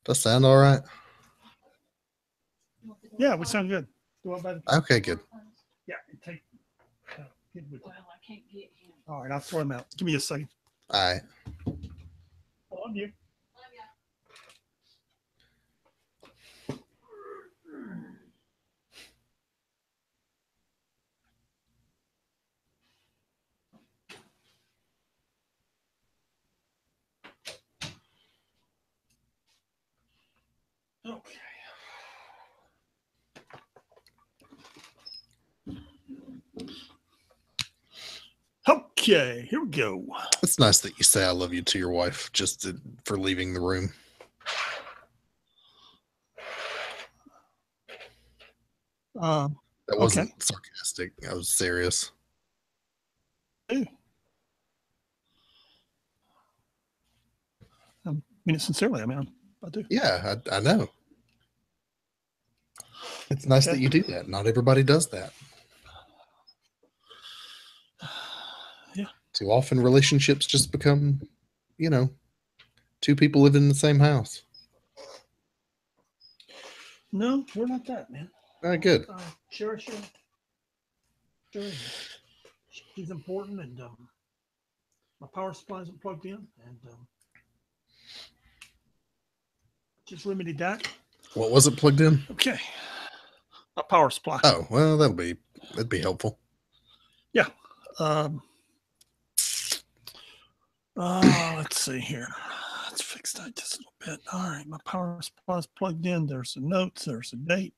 Does that sound all right? Yeah, we sound good. Go up by the Okay, good. yeah. Take. Get with all right, I'll throw him out. Give me a second. All right. I love you. Okay. Okay, here we go. It's nice that you say I love you to your wife for leaving the room. That Okay. wasn't sarcastic. I was serious. I mean it sincerely. I do. Yeah, I know. It's nice that Okay. you do that. Not everybody does that. Yeah. Too often relationships just become, you know, two people living in the same house. No, we're not that, man. Good. I cherish her. Sure, she's important, and my power supply isn't plugged in, and just remedied that. What was it plugged in? Okay, my power supply. Oh, well, that'd be helpful. Yeah. Um, let's see here. Let's fix that just a little bit. All right, my power supply is plugged in. There's the notes. There's the date.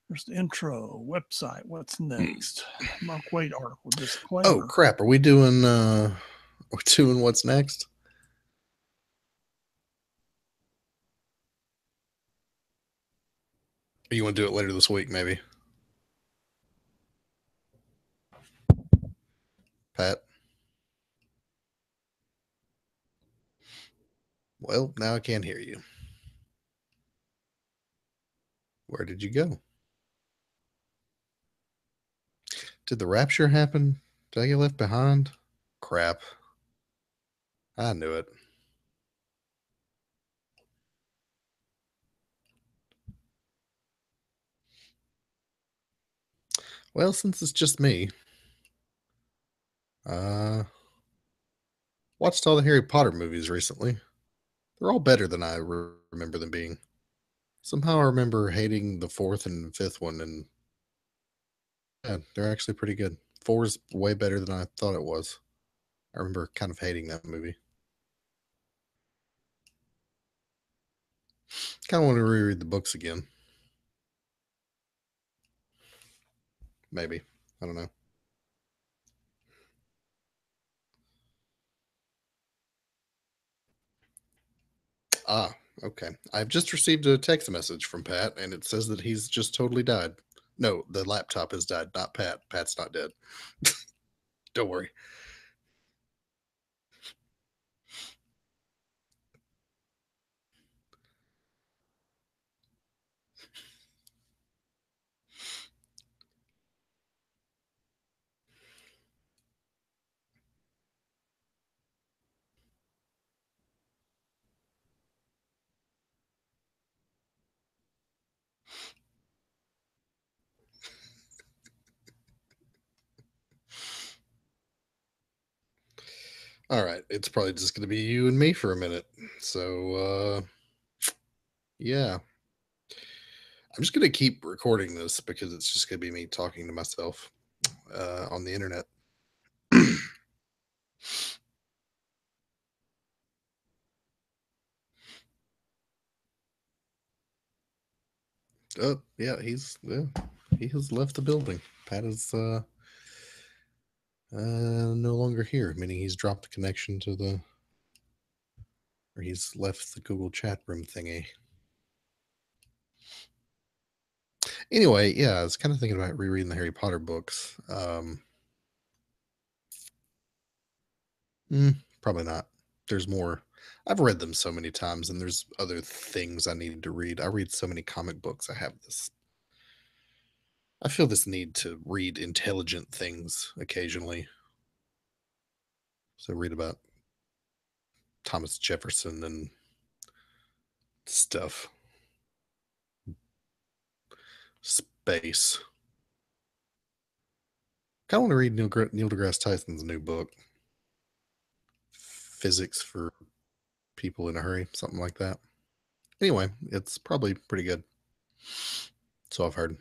There's the intro, website. What's next? Mark Wade article, disclaimer. Oh crap! Are we doing? We're doing what's next? Or you want to do it later this week, maybe? Pat. Well, now I can't hear you. Where did you go? Did the rapture happen? Did I get left behind? Crap. I knew it. Well, since it's just me, uh, watched all the Harry Potter movies recently. They're all better than I remember them being. Somehow I remember hating the fourth and fifth one, and yeah, they're actually pretty good. Four is way better than I thought it was. I remember kind of hating that movie. Kind of want to reread the books again. Maybe. I don't know. Ah, okay. I've just received a text message from Pat, and it says that he's just totally died. No, the laptop has died, not Pat. Pat's not dead. Don't worry. All right, it's probably just going to be you and me for a minute. So, yeah. I'm just going to keep recording this because it's just going to be me talking to myself on the internet. Oh, yeah, he has left the building. Pat is no longer here, meaning he's dropped the connection to or he's left the Google chat room thingy. Anyway, yeah, I was kind of thinking about rereading the Harry Potter books. Probably not. There's more. I've read them so many times, and there's other things I need to read. I read so many comic books. I feel this need to read intelligent things occasionally. So read about Thomas Jefferson and stuff. Space. Kind of want to read Neil deGrasse Tyson's new book, Physics for People in a Hurry, something like that. Anyway, it's probably pretty good. So I've heard.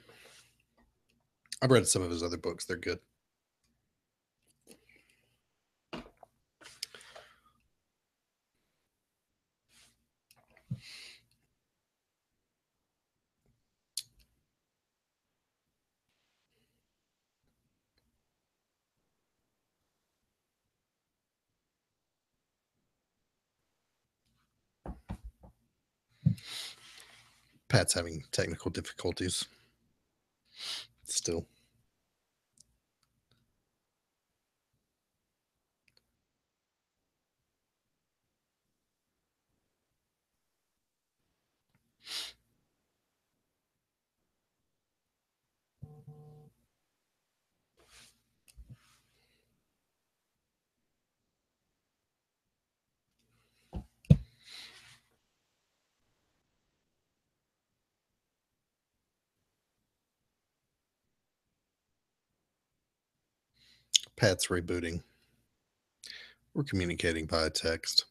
I've read some of his other books. They're good. Pat's having technical difficulties still. Pat's rebooting. We're communicating via text.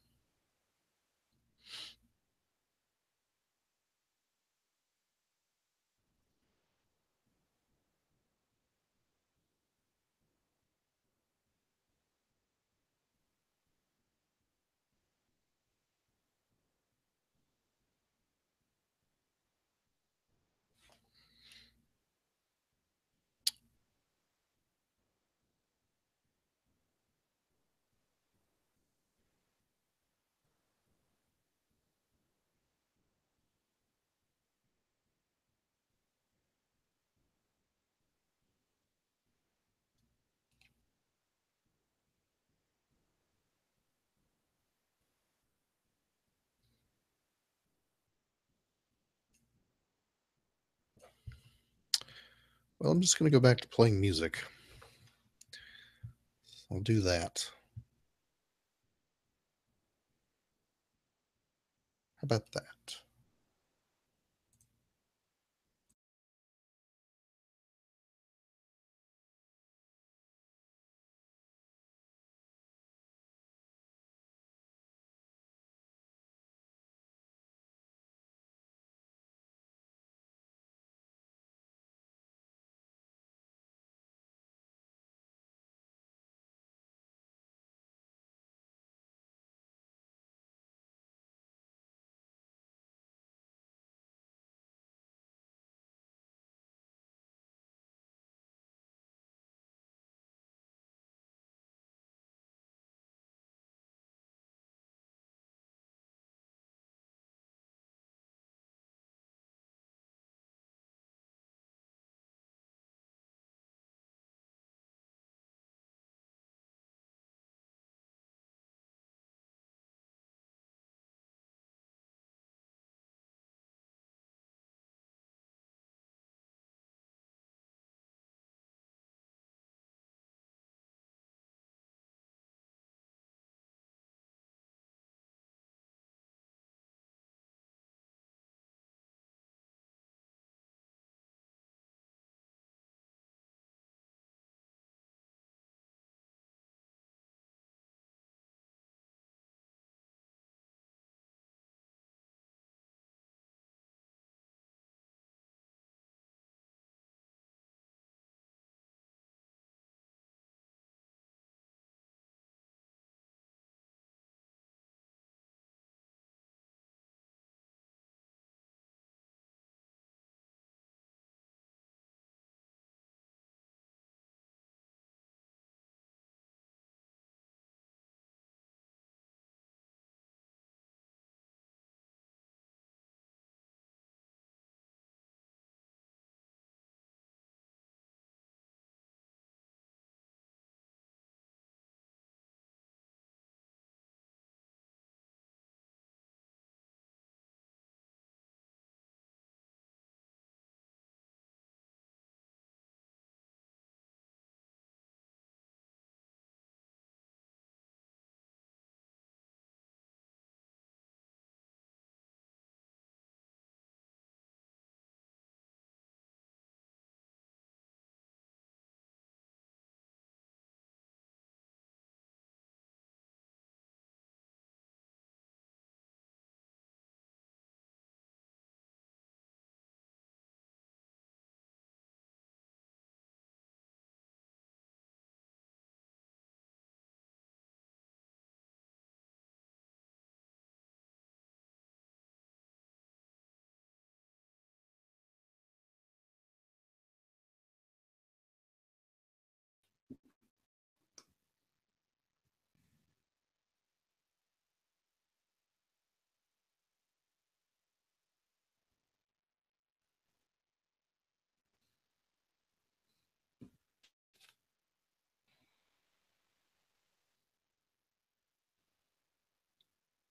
Well, I'm just going to go back to playing music. I'll do that. How about that?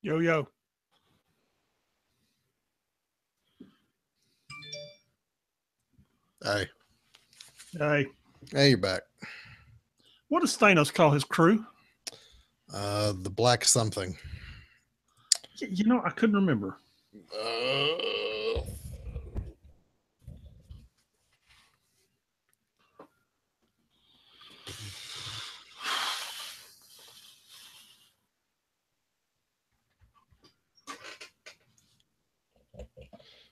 Yo, yo. Hey. Hey. Hey, you're back. What does Thanos call his crew? The black something. You know, I couldn't remember.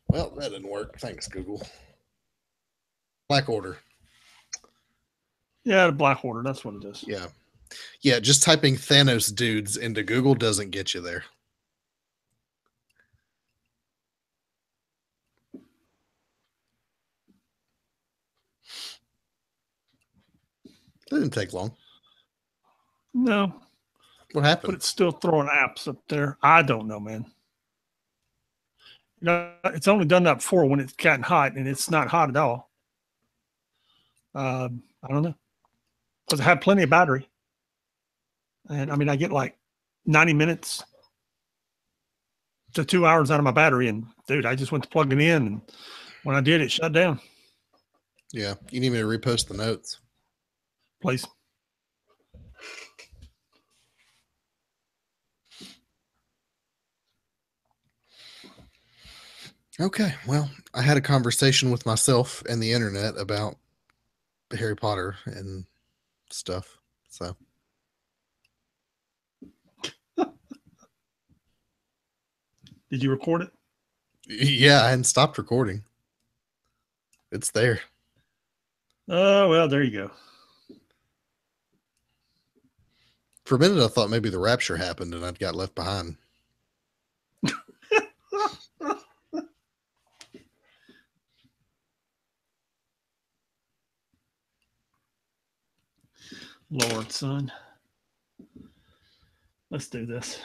Well, that didn't work. Thanks, Google. Black Order. Yeah, the Black Order. That's what it is. Yeah. Yeah, just typing Thanos dudes into Google doesn't get you there. That didn't take long. No. What happened? But it's still throwing apps up there. I don't know, man. You know, it's only done that before when it's gotten hot, and it's not hot at all. I don't know. Because I have plenty of battery. And I mean, I get like 90 minutes to 2 hours out of my battery. And dude, I just went to plug it in. And when I did, it shut down. Yeah. You need me to repost the notes? Please. Okay. Well, I had a conversation with myself and the internet about Harry Potter and stuff. So. Did you record it? Yeah, I hadn't stopped recording. It's there. Oh, well, there you go. For a minute, I thought maybe the rapture happened and I'd got left behind. Lord, son. Let's do this.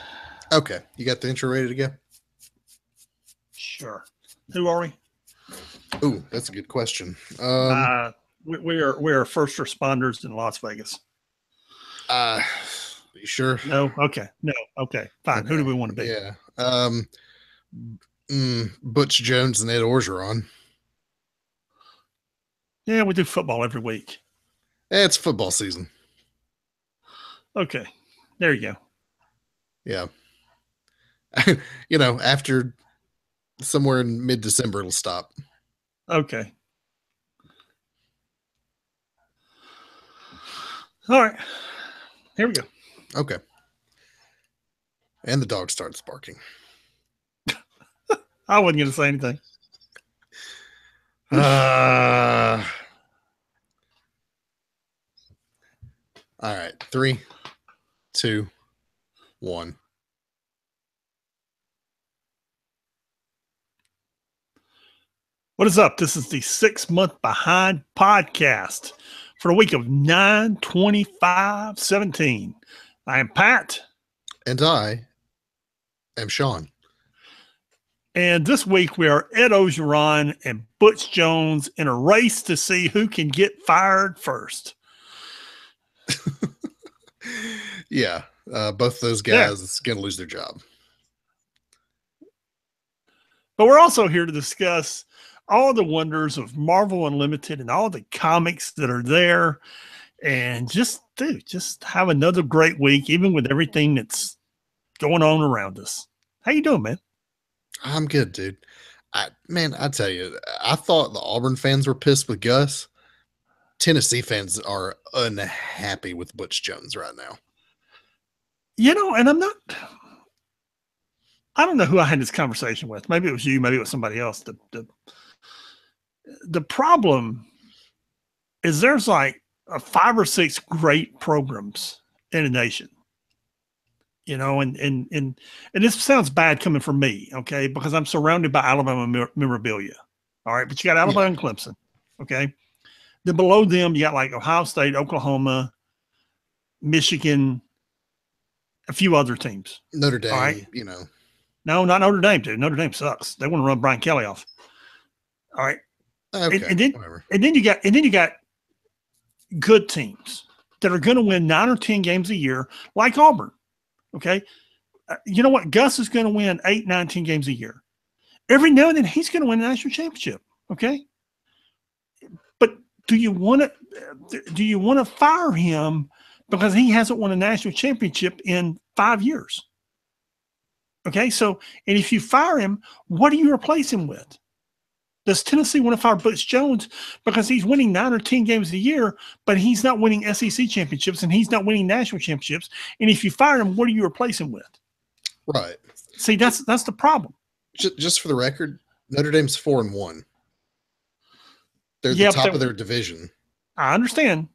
Okay. You got the intro ready to go? Who are we? Ooh, that's a good question. We are first responders in Las Vegas. You sure? No. Okay. No. Okay. Fine. Okay. Who do we want to be? Yeah. Butch Jones and Ed Orgeron. Yeah, we do football every week. It's football season. Okay. There you go. Yeah. After somewhere in mid-December, it'll stop. Okay. All right. Here we go. Okay. And the dog starts barking. I wasn't going to say anything. All right. 3, 2, 1. What is up? This is the 6 month behind podcast for the week of 9/25/17. I am Pat. And I am Sean. And this week we are Ed Orgeron and Butch Jones in a race to see who can get fired first. Yeah. Both those guys going to lose their job. But we're also here to discuss all the wonders of Marvel Unlimited and all the comics that are there. And just have another great week, even with everything that's going on around us. How you doing, man? I'm good, dude. I tell you, I thought the Auburn fans were pissed with Gus. Tennessee fans are unhappy with Butch Jones right now. And I don't know who I had this conversation with. Maybe it was you, maybe it was somebody else. The problem is there's like 5 or 6 great programs in the nation. And this sounds bad coming from me, okay, because I'm surrounded by Alabama memorabilia. All right, but you got Alabama and Clemson, okay. Then below them, you got like Ohio State, Oklahoma, Michigan, a few other teams. Notre Dame, all right? No, not Notre Dame, dude. Notre Dame sucks. They want to run Brian Kelly off. All right. Okay, and then you got good teams that are going to win 9 or 10 games a year, like Auburn. Okay. You know what? Gus is going to win 8, 19 games a year. Every now and then he's going to win a national championship. Okay. But do you want to fire him because he hasn't won a national championship in 5 years? Okay. So, and if you fire him, what do you replace him with? Does Tennessee want to fire Butch Jones because he's winning 9 or 10 games a year, but he's not winning SEC championships and he's not winning national championships? And if you fire him, what do you replace him with? Right. See, that's the problem. Just for the record, Notre Dame's 4-1. They're the top of their division. I understand,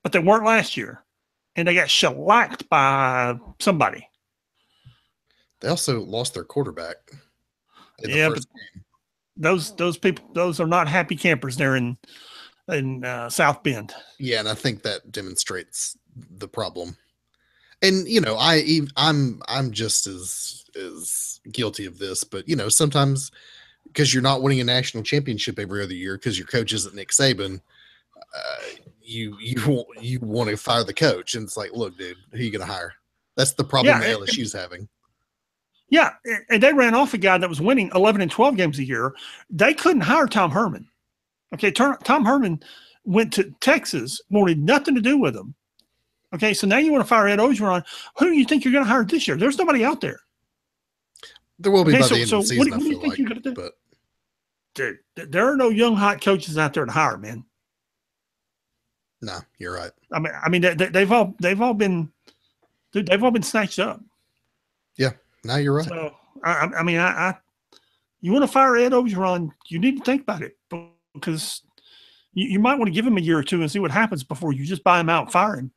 but they weren't last year, and they got shellacked by somebody. They also lost their quarterback. But those people, those are not happy campers there in South Bend. Yeah, and I think that demonstrates the problem. And you know, I'm just as guilty of this, but you know, sometimes because you're not winning a national championship every other year because your coach isn't Nick Saban, you want to fire the coach, and it's like, look, dude, who are you going to hire? That's the problem that LSU's having. Yeah, and they ran off a guy that was winning 11 and 12 games a year. They couldn't hire Tom Herman. Okay, Tom Herman went to Texas, wanted nothing to do with him. Okay, so now you want to fire Ed Orgeron. Who do you think you're going to hire this year? There's nobody out there. There will be by the end of the season, what do you think you're going to do? But dude, there are no young hot coaches out there to hire, man. No, you're right. I mean, they've all been snatched up. Yeah, now you're right. So I mean, you want to fire Ed Orgeron, you need to think about it because you might want to give him a year or two and see what happens before you just buy him out and fire him.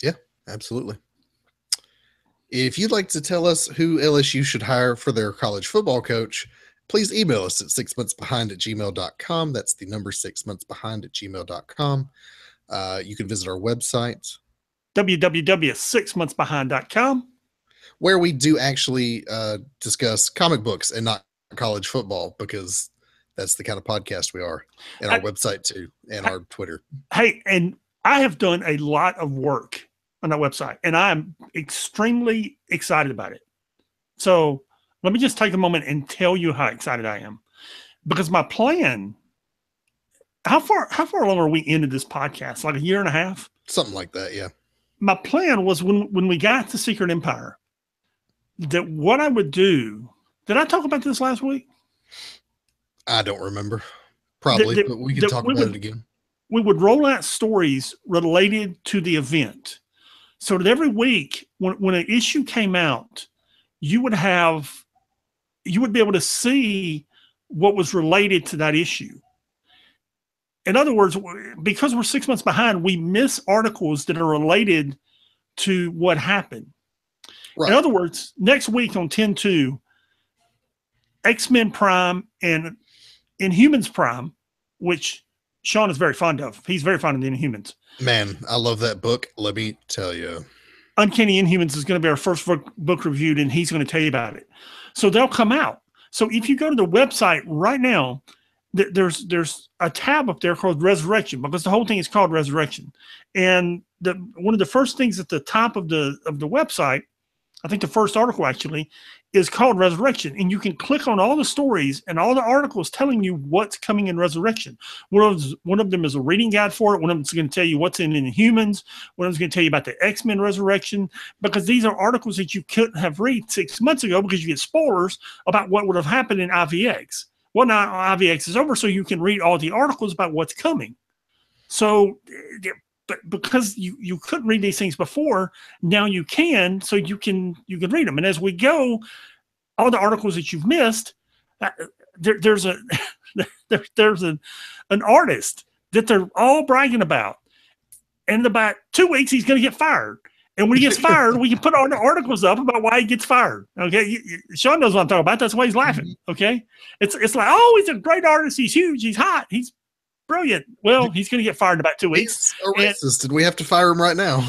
Yeah, absolutely. If you'd like to tell us who LSU should hire for their college football coach, please email us at 6monthsbehind@gmail.com. That's the number 6monthsbehind@gmail.com. You can visit our website, www.6monthsbehind.com, where we do actually discuss comic books and not college football, because that's the kind of podcast we are, and our website too, and our Twitter. Hey, and I have done a lot of work on that website, and I'm extremely excited about it. So let me just take a moment and tell you how excited I am, because my plan. How far along are we into this podcast? Like a year and a half, something like that. Yeah. My plan was when we got to Secret Empire, that what I would do. Did I talk about this last week? I don't remember. Probably, but we can talk about it again. We would roll out stories related to the event, so that every week when an issue came out, you would be able to see what was related to that issue. In other words, because we're 6 months behind, we miss articles that are related to what happened. Right. In other words, next week on 10/2, X-Men Prime and Inhumans Prime, which Sean is very fond of. He's very fond of the Inhumans. Man, I love that book. Let me tell you. Uncanny Inhumans is going to be our first book reviewed, and he's going to tell you about it. So they'll come out. So if you go to the website right now, there's a tab up there called Resurrection, because the whole thing is called Resurrection. And one of the first things at the top of the website, I think the first article actually, is called Resurrection. And you can click on all the stories and all the articles telling you what's coming in Resurrection. One of them is a reading guide for it. One of them is going to tell you what's in Inhumans. One of them is going to tell you about the X-Men Resurrection, because these are articles that you couldn't have read 6 months ago because you get spoilers about what would have happened in IVX. Well, now IVX is over, so you can read all the articles about what's coming. So, but because you couldn't read these things before, now you can, so you can read them. And as we go, all the articles that you've missed, there's an artist that they're all bragging about, and in about 2 weeks he's going to get fired. And when he gets fired, we can put all the articles up about why he gets fired. Okay, Sean knows what I'm talking about. That's why he's laughing. Okay, it's like, oh, he's a great artist. He's huge. He's hot. He's brilliant. Well, he's going to get fired in about 2 weeks. He's a racist, and we have to fire him right now.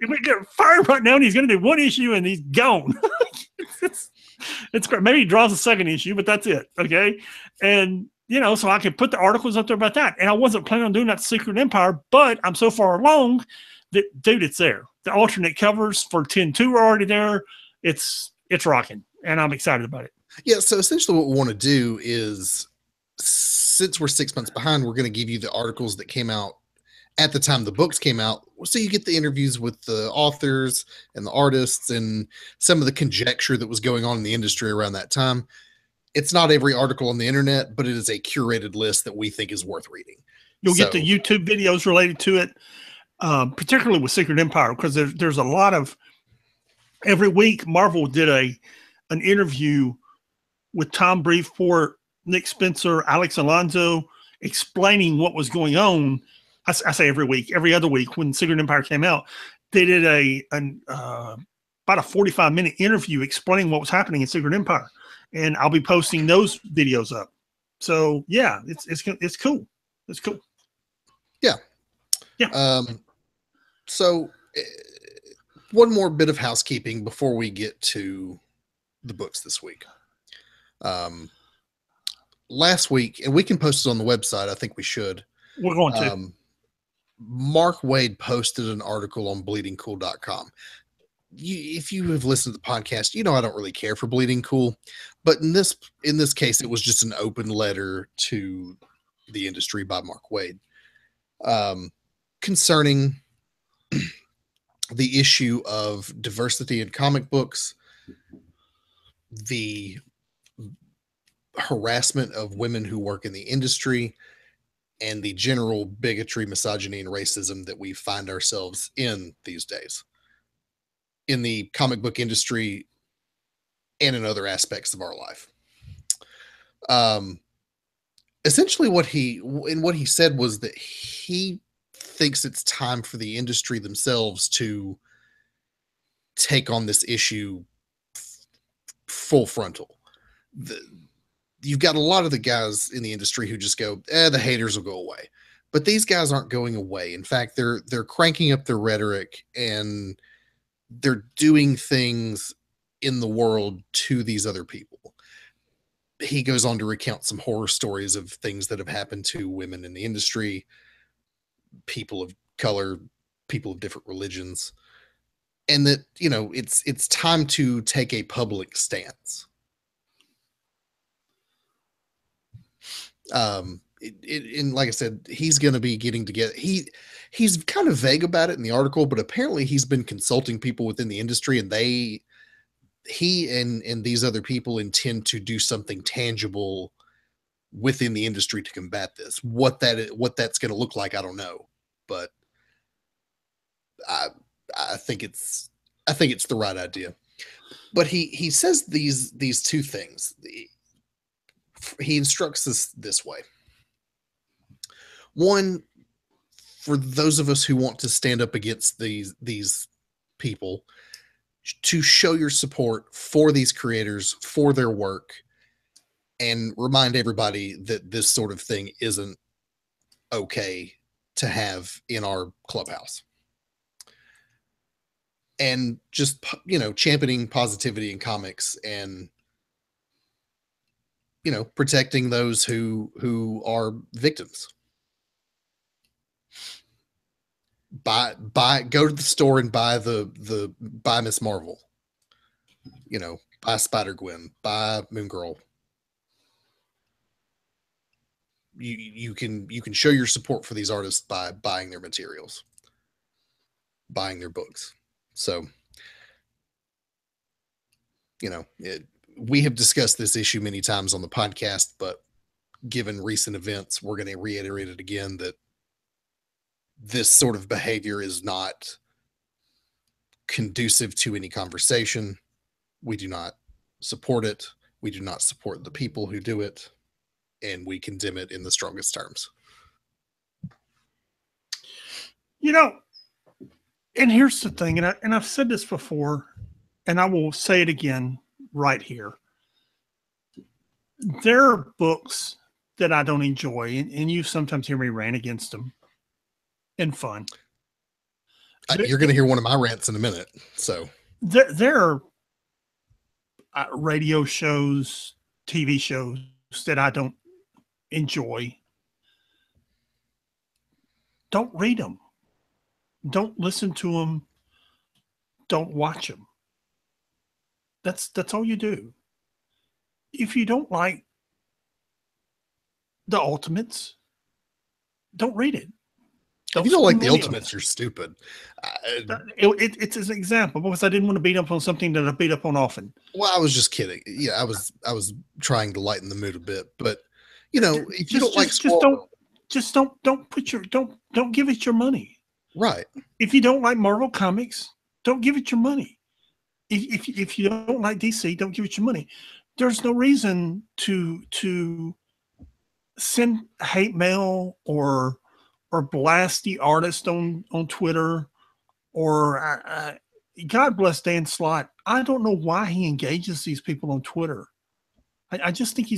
We get fired right now, and he's going to do one issue, and he's gone. it's great. Maybe he draws a second issue, but that's it. Okay, and so I can put the articles up there about that. And I wasn't planning on doing that Secret Empire, but I'm so far along Dude, it's there. The alternate covers for 10-2 are already there. It's rocking, and I'm excited about it. Yeah, so essentially what we want to do is, since we're 6 months behind, we're going to give you the articles that came out at the time the books came out. So you get the interviews with the authors and the artists and some of the conjecture that was going on in the industry around that time. It's not every article on the internet, but it is a curated list that we think is worth reading. You'll get the YouTube videos related to it, particularly with Secret Empire, because there's a lot of, every week Marvel did an interview with Tom Brevoort, Nick Spencer, Alex Alonso, explaining what was going on. I say every week, every other week when Secret Empire came out, they did about a 45-minute interview explaining what was happening in Secret Empire, and I'll be posting those videos up. So yeah, it's cool. It's cool. Yeah. Yeah. So one more bit of housekeeping before we get to the books this week. Last week, and we can post it on the website. I think we should. We're going to. Mark Waid posted an article on bleedingcool.com. If you have listened to the podcast, you know I don't really care for Bleeding Cool, but in this case, it was just an open letter to the industry by Mark Waid, concerning the issue of diversity in comic books, the harassment of women who work in the industry, and the general bigotry, misogyny, and racism that we find ourselves in these days in the comic book industry and in other aspects of our life. Essentially what he said was that he thinks it's time for the industry themselves to take on this issue full frontal. You've got a lot of the guys in the industry who just go, the haters will go away. But these guys aren't going away. In fact, they're cranking up their rhetoric, and they're doing things in the world to these other people. He goes on to recount some horror stories of things that have happened to women in the industry, people of color, people of different religions, and that, it's time to take a public stance. And like I said, he's going to be getting together. He's kind of vague about it in the article, but apparently he's been consulting people within the industry, and he and these other people intend to do something tangible within the industry to combat this. What that's going to look like, I don't know, but I think it's the right idea. But he says these two things. He instructs us this way. One, for those of us who want to stand up against these people, to show your support for these creators, for their work, and remind everybody that this sort of thing isn't okay to have in our clubhouse. And just, championing positivity in comics, and protecting those who are victims. Go to the store and buy buy Miss Marvel, buy Spider-Gwen, buy Moon Girl. You can show your support for these artists by buying their materials, buying their books. So, we have discussed this issue many times on the podcast, but given recent events, we're going to reiterate it again, that this sort of behavior is not conducive to any conversation. We do not support it. We do not support the people who do it, and we condemn it in the strongest terms. And here's the thing, and I've said this before, and I will say it again right here. There are books that I don't enjoy, and you sometimes hear me rant against them in fun. You're going to hear one of my rants in a minute. So there are radio shows, TV shows that I don't enjoy. Don't read them. Don't listen to them. Don't watch them. That's all you do. If you don't like the Ultimates, don't read it. If Don't you don't like spend the money on Ultimates, it. you're stupid. It's an example because I didn't want to beat up on something that I beat up on often. Well, I was just kidding. Yeah, I was trying to lighten the mood a bit, but you know, if you don't like Just Squirrel Girl, don't put your don't give it your money. right? If you don't like Marvel comics, don't give it your money. If you don't like DC, don't give it your money. There's no reason to send hate mail or blast the artist on Twitter or God bless Dan Slott. I don't know why he engages these people on Twitter. I just think he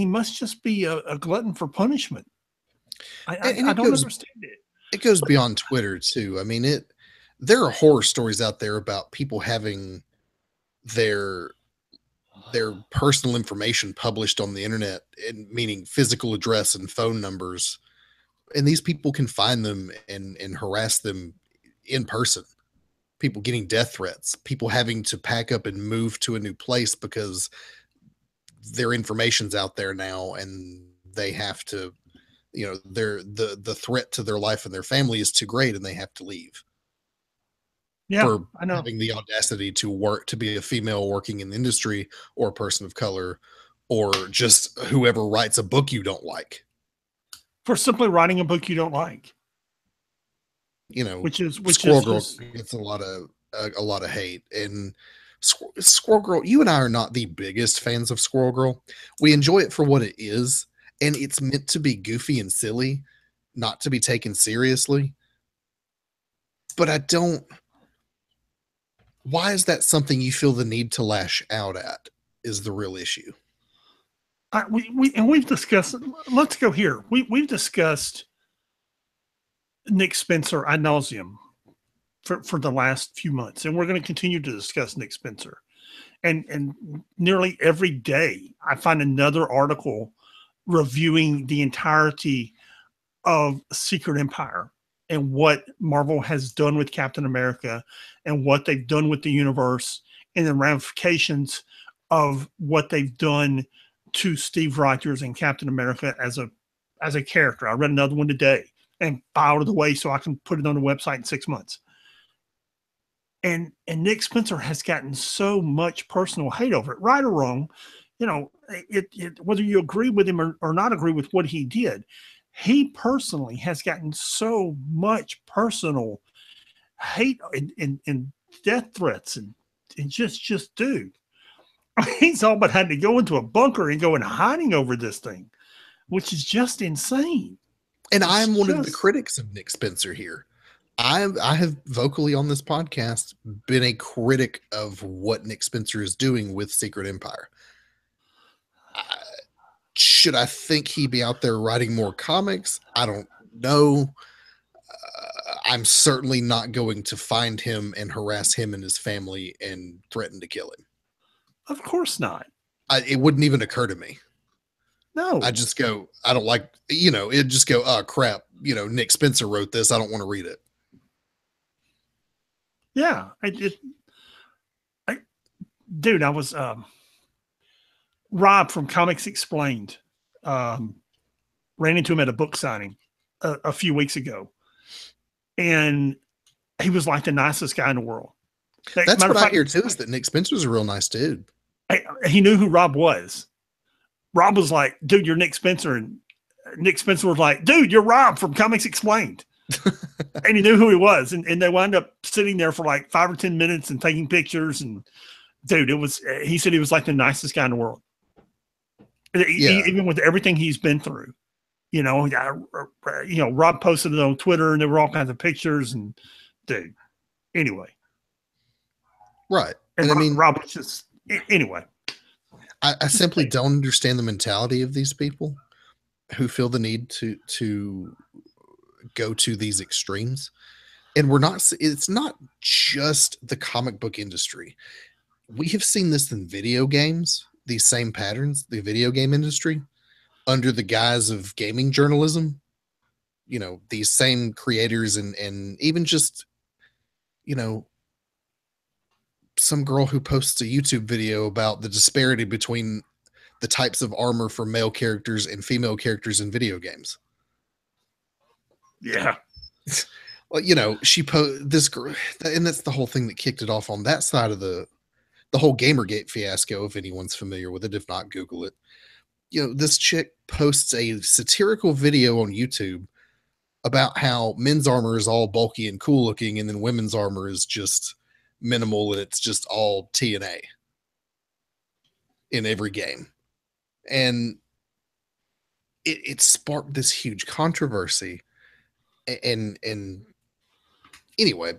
must just be a glutton for punishment. And I don't understand it. it goes beyond Twitter too. I mean, there are horror stories out there about people having their personal information published on the internet, and meaning physical address and phone numbers, and these people can find them and harass them in person. People getting death threats, people having to pack up and move to a new place because their information's out there now and they have to, the threat to their life and their family is too great and they have to leave Yeah, for I know. having the audacity to work, to be a female working in the industry, or a person of color, or just whoever writes a book you don't like. For simply writing a book you don't like, You know, which is Squirrel Girl just gets a lot of hate, and Squirrel Girl. You and I are not the biggest fans of Squirrel Girl. We enjoy it for what it is, and it's meant to be goofy and silly, not to be taken seriously. But I don't. Why is that something you feel the need to lash out at? Is the real issue. we've discussed. Let's go here. We've discussed Nick Spencer ad nauseum for the last few months, and we're going to continue to discuss Nick Spencer. And nearly every day, I find another article reviewing the entirety of Secret Empire and what Marvel has done with Captain America and what they've done with the universe and the ramifications of what they've done to Steve Rogers and Captain America as a character. I read another one today and filed it away so I can put it on the website in 6 months. And Nick Spencer has gotten so much personal hate over it, right or wrong. Whether you agree with him or not agree with what he did, he personally has gotten so much personal hate and death threats and just dude, he's all but had to go into a bunker and go in hiding over this thing, which is just insane. And I'm one of the critics of Nick Spencer here. I have vocally on this podcast been a critic of what Nick Spencer is doing with Secret Empire. Should I think he'd be out there writing more comics? I don't know. I'm certainly not going to find him and harass him and his family and threaten to kill him. Of course not. It wouldn't even occur to me. No. I just go, I don't like, it'd just go, oh crap, Nick Spencer wrote this. I don't want to read it. Yeah. Dude, I was, Rob from Comics Explained, ran into him at a book signing a few weeks ago. And he was like the nicest guy in the world. That's what I hear too, is that Nick Spencer's a real nice dude. He knew who Rob was. Rob was like, dude, you're Nick Spencer. And Nick Spencer was like, dude, you're Rob from Comics Explained. And he knew who he was. And they wound up sitting there for like 5 or 10 minutes and taking pictures. And dude, he said he was like the nicest guy in the world. Yeah. Even with everything he's been through, Rob posted it on Twitter and there were all kinds of pictures and dude, anyway. Right. And I mean, Rob was just, anyway. I simply don't understand the mentality of these people who feel the need to go to these extremes. And it's not just the comic book industry. We have seen this in video games, these same patterns, the video game industry, under the guise of gaming journalism. these same creators and even just, some girl who posts a YouTube video about the disparity between the types of armor for male characters and female characters in video games. Yeah. Well, she this girl, and that's the whole thing that kicked it off on that side of the whole Gamergate fiasco. If anyone's familiar with it, if not, Google it. This chick posts a satirical video on YouTube about how men's armor is all bulky and cool looking, and then women's armor is just minimal and it's just all TNA in every game. And it sparked this huge controversy. And anyway,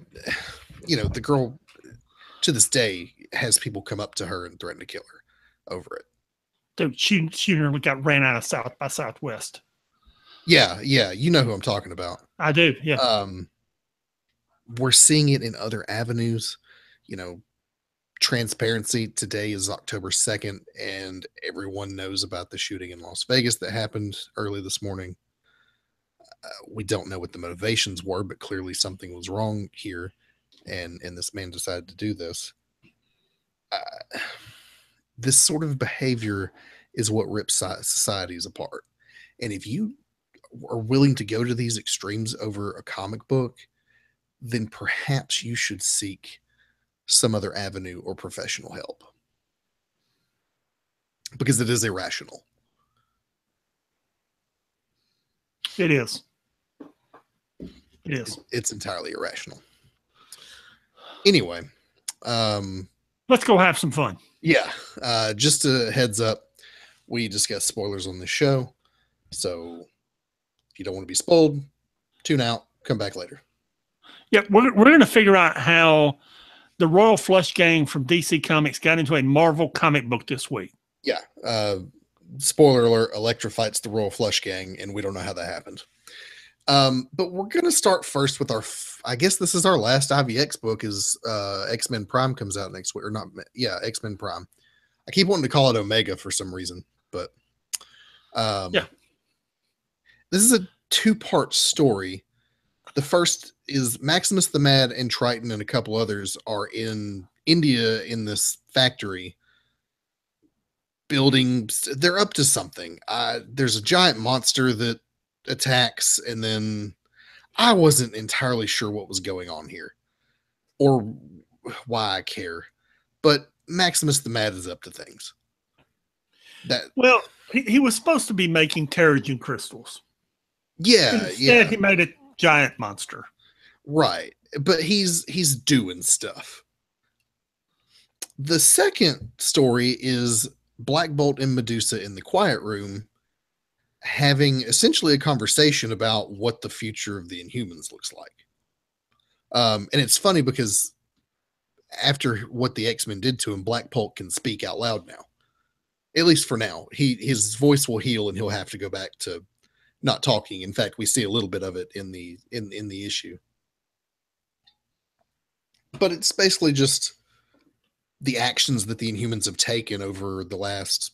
the girl to this day has people come up to her and threaten to kill her over it. Dude, she nearly got ran out of South by Southwest. Yeah, you know who I'm talking about. I do, yeah. We're seeing it in other avenues. Transparency, today is October 2nd, and everyone knows about the shooting in Las Vegas that happened early this morning. We don't know what the motivations were, but clearly something was wrong here, and this man decided to do this. This sort of behavior is what rips societies apart. And if you are willing to go to these extremes over a comic book, then perhaps you should seek some other avenue or professional help, because it is irrational. It is. It is. It's entirely irrational. Anyway, let's go have some fun. Yeah. Just a heads up, we discuss spoilers on this show, so if you don't want to be spoiled, tune out, come back later. Yeah, we're going to figure out how the Royal Flush Gang from DC Comics got into a Marvel comic book this week. Yeah. Spoiler alert, Elektra fights the Royal Flush Gang, and we don't know how that happened. But we're going to start first with I guess this is our last IVX book, is X-Men Prime comes out next week, or not. Yeah, X-Men Prime. I keep wanting to call it Omega for some reason, but yeah. This is a 2-part story. The first is Maximus the Mad and Triton and a couple others are in India in this factory building. They're up to something. There's a giant monster that attacks, and then I wasn't entirely sure what was going on here or why I care, but Maximus the Mad is up to things. Well, he was supposed to be making Terrigen crystals. Yeah, instead, he made a giant monster. Right, but he's doing stuff. The second story is Black Bolt and Medusa in the Quiet Room, having essentially a conversation about what the future of the Inhumans looks like. And it's funny because after what the X-Men did to him, Black Bolt can speak out loud now. At least for now. His voice will heal and he'll have to go back to not talking. In fact, we see a little bit of it in the issue. But it's basically just the actions that the Inhumans have taken over the last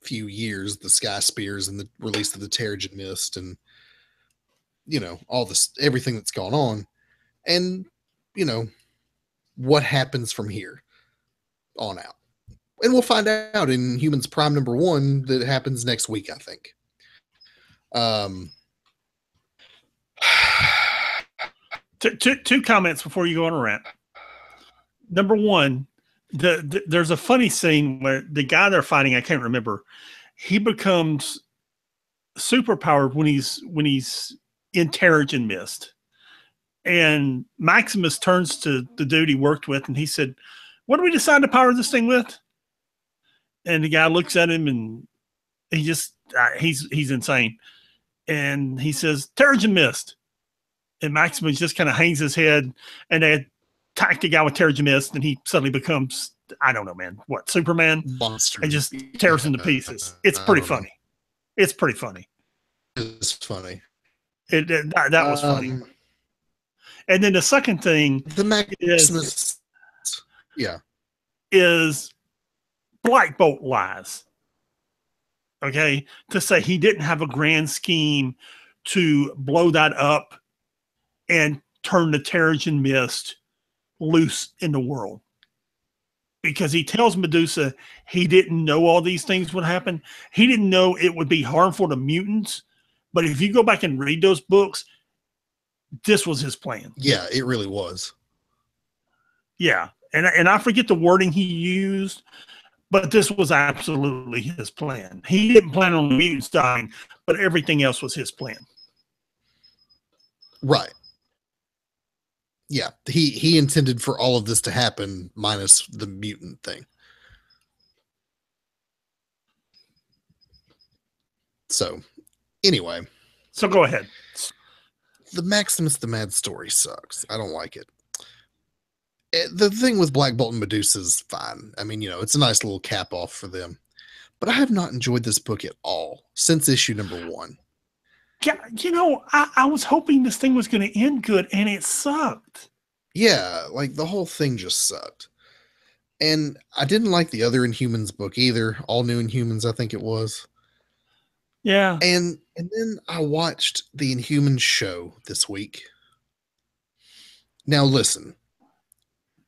few years, the Sky Spears and the release of the Terrigen Mist, and all this, everything that's gone on, and what happens from here on out. And we'll find out in Humans Prime #1 that happens next week, I think. Two comments before you go on a rant. Number one, there's a funny scene where the guy they're fighting, I can't remember, he becomes superpowered when he's in Terrigen Mist. And Maximus turns to the dude he worked with and he said, "What do we decide to power this thing with?" And the guy looks at him and he just, he's insane. And he says, "Terrigen Mist." And Maximus just kind of hangs his head, and they attack the guy with Terrigen Mist, and he suddenly becomes, I don't know, man, what, Superman? Monster. And just tears into pieces. It's pretty funny. It's pretty funny. It's funny. That was funny. And then the second thing the Maximus, is Black Bolt lies. Okay, to say he didn't have a grand scheme to blow that up and turn the Terrigen Mist loose in the world. Because he tells Medusa he didn't know all these things would happen. He didn't know it would be harmful to mutants. But if you go back and read those books, this was his plan. Yeah, it really was. Yeah. And I forget the wording he used, but this was absolutely his plan. He didn't plan on the mutants dying, but everything else was his plan. Right. Yeah, he intended for all of this to happen minus the mutant thing. So, anyway. So go ahead. The Maximus the Mad story sucks. I don't like it. The thing with Black Bolt and Medusa is fine. I mean, it's a nice little cap off for them. But I have not enjoyed this book at all since issue number 1. Yeah, I was hoping this thing was going to end good, and it sucked. Yeah, like the whole thing just sucked. And I didn't like the other Inhumans book either. All New Inhumans, I think it was. Yeah. And then I watched the Inhumans show this week. Now listen,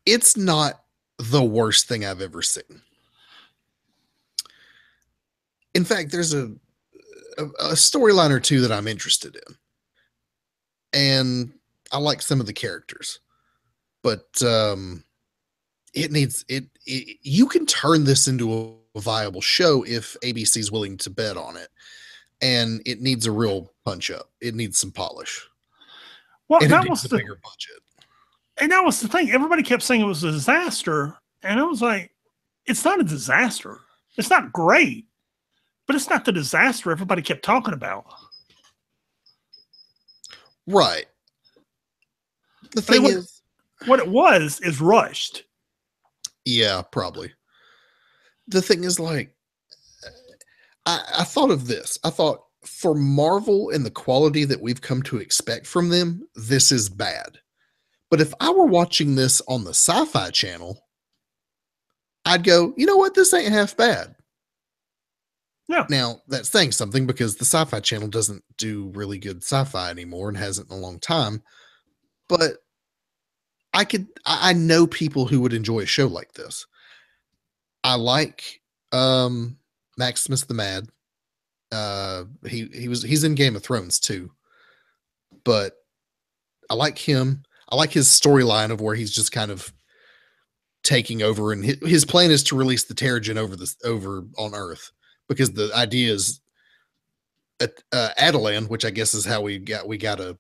it's not the worst thing I've ever seen. In fact, there's a storyline or two that I'm interested in. And I like some of the characters. But it needs it. You can turn this into a viable show if ABC is willing to bet on it, and it needs a real punch up. It needs some polish. Well, and that it was needs a bigger budget. And that was the thing. Everybody kept saying it was a disaster, and I was like, "It's not a disaster. It's not great, but it's not the disaster everybody kept talking about." Right. The thing is, what it was is rushed. Yeah, probably. The thing is, like, I thought of this. I thought for Marvel and the quality that we've come to expect from them, this is bad. But if I were watching this on the Sci-Fi Channel, I'd go, you know what? This ain't half bad. Yeah. Now, that's saying something because the Sci-Fi Channel doesn't do really good sci-fi anymore and hasn't in a long time. But I know people who would enjoy a show like this. I like Maximus the Mad. He's in Game of Thrones too. But I like him. I like his storyline of where he's just kind of taking over, and his plan is to release the Terrigen over on Earth, because the idea is Attilan, which I guess is how we got an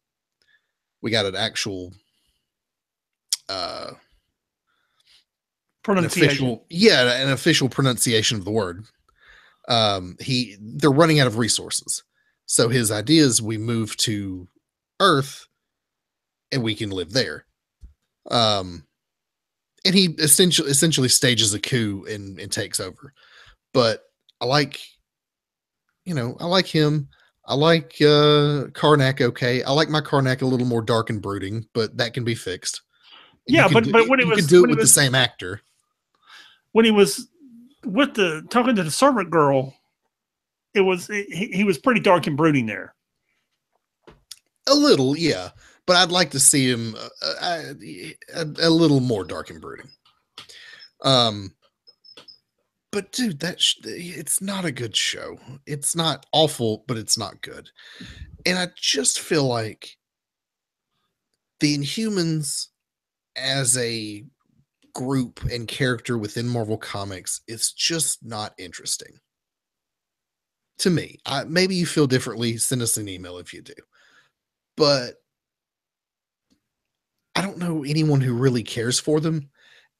actual pronunciation. An official pronunciation of the word. They're running out of resources, so his idea is we move to Earth and we can live there. And he essentially stages a coup and takes over. But I like him. I like Karnak. Okay, I like my Karnak a little more dark and brooding, but that can be fixed. Yeah, but when you could do it with the same actor. When he was talking to the servant girl, he was pretty dark and brooding there. A little, yeah, but I'd like to see him a little more dark and brooding. But dude, it's not a good show. It's not awful, but it's not good. And I just feel like the Inhumans as a group and character within Marvel Comics, it's just not interesting to me. Maybe you feel differently. Send us an email if you do. But I don't know anyone who really cares for them.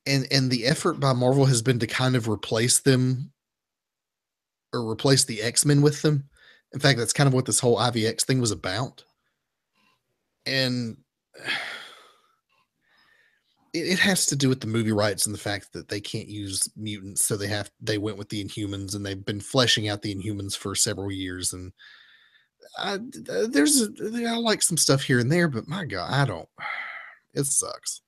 And the effort by Marvel has been to kind of replace them, or replace the X-Men with them. In fact, that's kind of what this whole IVX thing was about. And it has to do with the movie rights and the fact that they can't use mutants, so they went with the Inhumans, and they've been fleshing out the Inhumans for several years. And I like some stuff here and there, but my God, it sucks.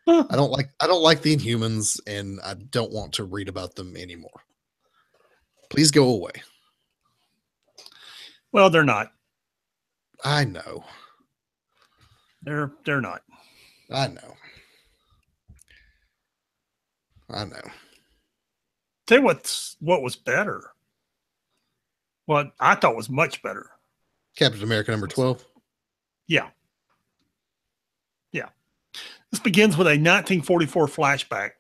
I don't like the Inhumans, and I don't want to read about them anymore. Please go away. Well, they're not. I know. They're not. I know. I know. Tell you what was better. What I thought was much better. Captain America number 12. Yeah. Yeah. This begins with a 1944 flashback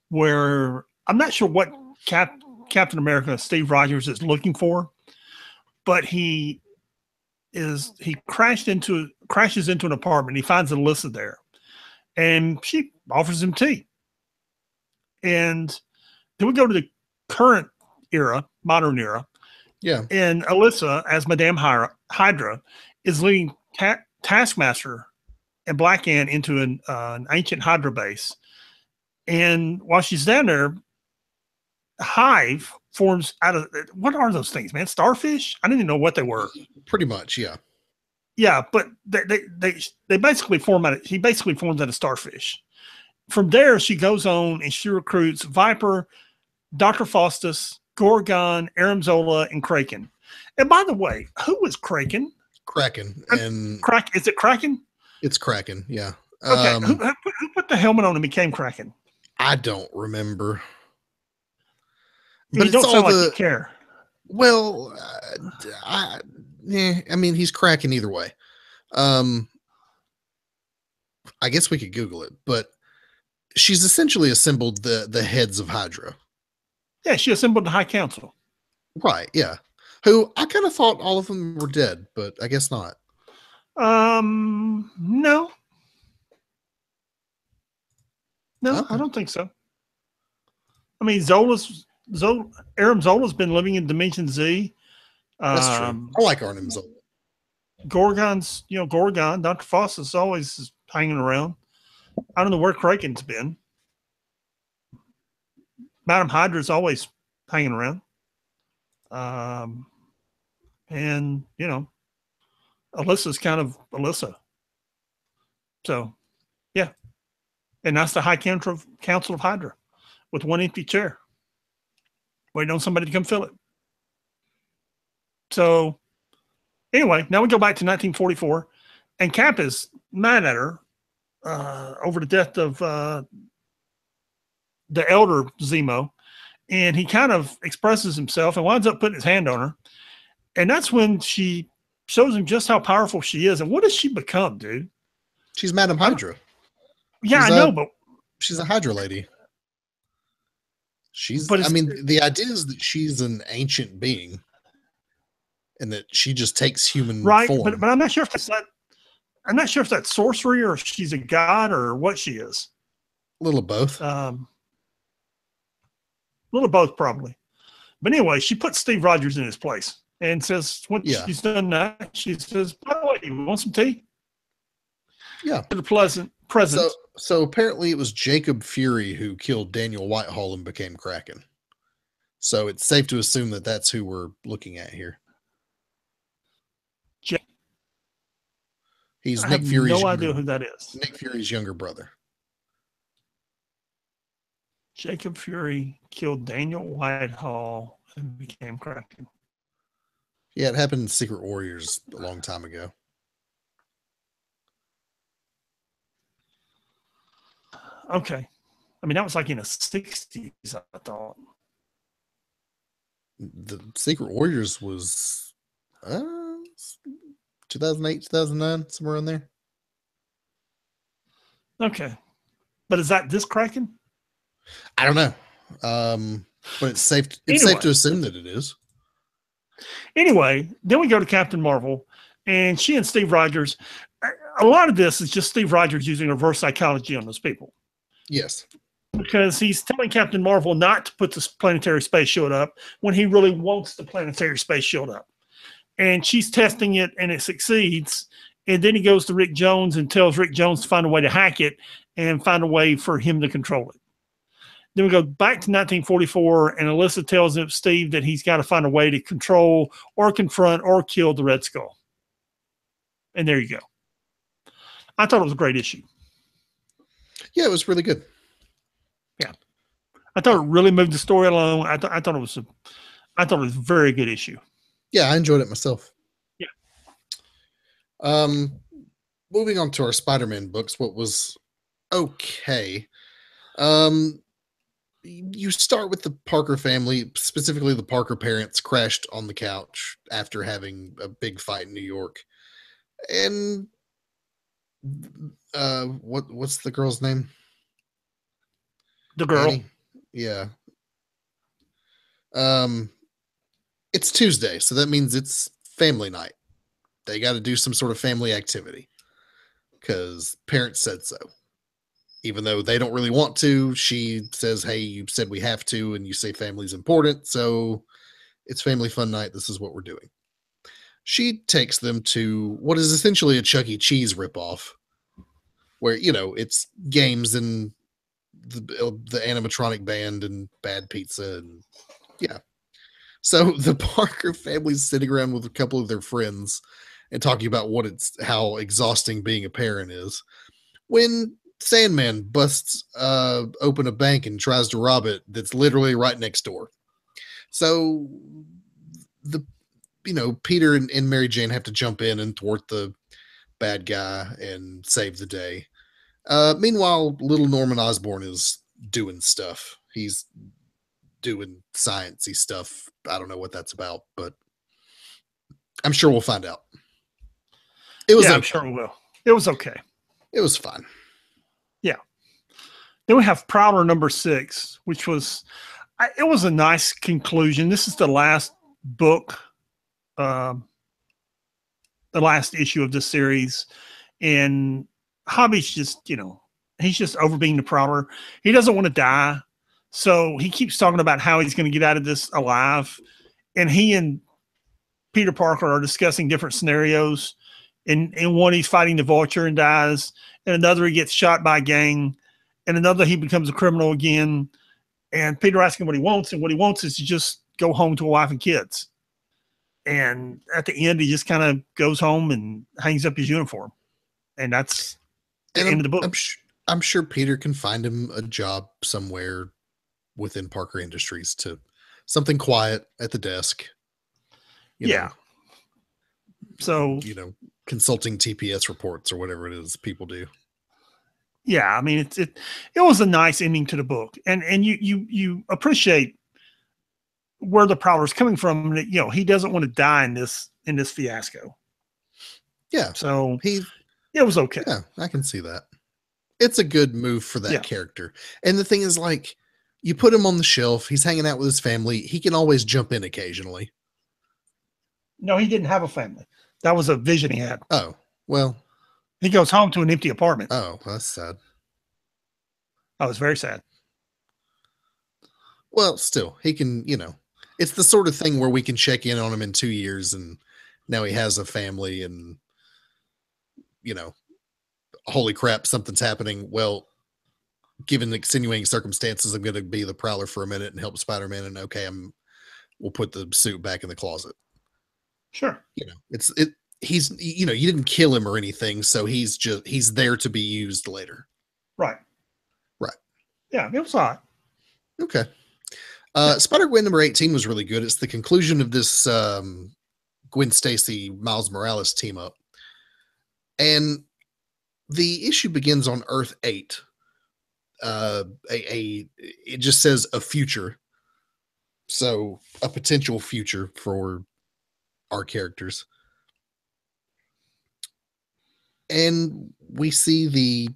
where I'm not sure what Captain America Steve Rogers is looking for, but he crashes into an apartment. He finds Alyssa there, and she offers him tea. And then we go to the current era, modern era. Yeah. And Alyssa, as Madame Hydra, is leading Taskmaster and Black Ant into an ancient Hydra base. And while she's down there, Hive forms out of, what are those things, man? Starfish? I didn't even know what they were. Pretty much, yeah. Yeah, but they basically form out of, he basically forms out of starfish. From there, she goes on and she recruits Viper, Dr. Faustus, Gorgon, Aram Zola, and Kraken. And by the way, who was Kraken? Kraken. And Is it Kraken? It's Kraken, yeah. Okay, who put the helmet on and became Kraken? I don't remember. But you don't sound like you care. Well, I mean, he's Kraken either way. I guess we could Google it, but she's essentially assembled the heads of Hydra. Yeah, she assembled the High Council. Right, yeah. Who I kind of thought all of them were dead, but I guess not. No. No, Okay. I don't think so. I mean, Aram Zola's been living in Dimension Z. That's true. I like Aram Zola. Gorgon's, Gorgon, Dr. Faustus always hanging around. I don't know where Kraken's been. Madam Hydra's always hanging around. And, Alyssa's kind of Alyssa. So, yeah. And that's the High Council of Hydra with one empty chair, waiting on somebody to come fill it. So, anyway, now we go back to 1944, and Cap is mad at her over the death of the elder Zemo, and he kind of expresses himself and winds up putting his hand on her. And that's when she shows him just how powerful she is. And what does she become, dude? She's Madam Hydra. Yeah, I know, but she's a Hydra lady. The idea is that she's an ancient being and that she just takes human form. But I'm not sure if that's sorcery or if she's a god or what she is. A little of both. A little of both, probably. But anyway, she puts Steve Rogers in his place and says, she's done that, she says, by the way, you want some tea? Yeah. To the present. So apparently it was Jacob Fury who killed Daniel Whitehall and became Kraken. So it's safe to assume that that's who we're looking at here. He's Nick Fury's. No idea who that is. Nick Fury's younger brother. Jacob Fury killed Daniel Whitehall and became Kraken. Yeah, it happened in Secret Warriors a long time ago. Okay. I mean, that was like in the 60s, I thought. The Secret Warriors was 2008, 2009, somewhere in there. Okay. But is that this Kraken? I don't know. But it's safe to assume that it is. Anyway, then we go to Captain Marvel, and she and Steve Rogers. A lot of this is just Steve Rogers using reverse psychology on those people. Yes. Because he's telling Captain Marvel not to put this planetary space shield up when he really wants the planetary space shield up. And she's testing it, and it succeeds. And then he goes to Rick Jones and tells Rick Jones to find a way to hack it and find a way for him to control it. Then we go back to 1944, and Alyssa tells Steve that he's got to find a way to control or confront or kill the Red Skull. And there you go. I thought it was a great issue. Yeah, it was really good. Yeah. I thought it really moved the story along. I thought it was a very good issue. Yeah, I enjoyed it myself. Yeah. Um, moving on to our Spider-Man books, what was okay. Um, you start with the Parker family, specifically the Parker parents crashed on the couch after having a big fight in New York. And what's the girl's name? The girl. Annie? Yeah. Um, it's Tuesday, so that means it's family night. They got to do some sort of family activity because parents said so. Even though they don't really want to, she says, "Hey, you said we have to, and you say family's important, so it's family fun night. This is what we're doing." She takes them to what is essentially a Chuck E. Cheese ripoff, where it's games and the animatronic band and bad pizza and yeah. So the Parker family's sitting around with a couple of their friends and talking about how exhausting being a parent is. When Sandman busts open a bank and tries to rob it, that's literally right next door. So the Peter and Mary Jane have to jump in and thwart the bad guy and save the day. Meanwhile, little Norman Osborn is doing stuff. He's doing sciencey stuff. I don't know what that's about, but I'm sure we'll find out. It was Yeah, okay. I'm sure we will. It was okay. It was fun. Yeah. Then we have Prowler number 6, which was it was a nice conclusion. This is the last book, the last issue of the series, and Hobby's just he's just over being the Prowler. He doesn't want to die, so he keeps talking about how he's going to get out of this alive. And he and Peter Parker are discussing different scenarios. In one, he's fighting the Vulture and dies. In another, he gets shot by a gang. In another, he becomes a criminal again. And Peter asks him what he wants, and what he wants is to just go home to a wife and kids. And at the end, he just kind of goes home and hangs up his uniform. And that's the end of the book. I'm sure Peter can find him a job somewhere within Parker Industries, to something quiet at the desk. Yeah. So, consulting TPS reports or whatever it is people do. Yeah, I mean it was a nice ending to the book, and you appreciate where the Prowler's coming from. He doesn't want to die in this fiasco. Yeah, so it was okay. Yeah, I can see that. It's a good move for that character. And the thing is, like, you put him on the shelf, he's hanging out with his family, he can always jump in occasionally. No, he didn't have a family. That was a vision he had. Oh, well. He goes home to an empty apartment. Oh, that's sad. I was very sad. Well, still, he can, it's the sort of thing where we can check in on him in 2 years and now he has a family and, holy crap, something's happening. Well, given the extenuating circumstances, I'm going to be the Prowler for a minute and help Spider-Man. And okay, we'll put the suit back in the closet. Sure. He's, you didn't kill him or anything. So he's there to be used later. Right. Yeah. It was hot. Okay. Spider-Gwen number 18 was really good. It's the conclusion of this Gwen Stacy, Miles Morales team up. And the issue begins on Earth 8. It just says a future. So a potential future for our characters. And we see the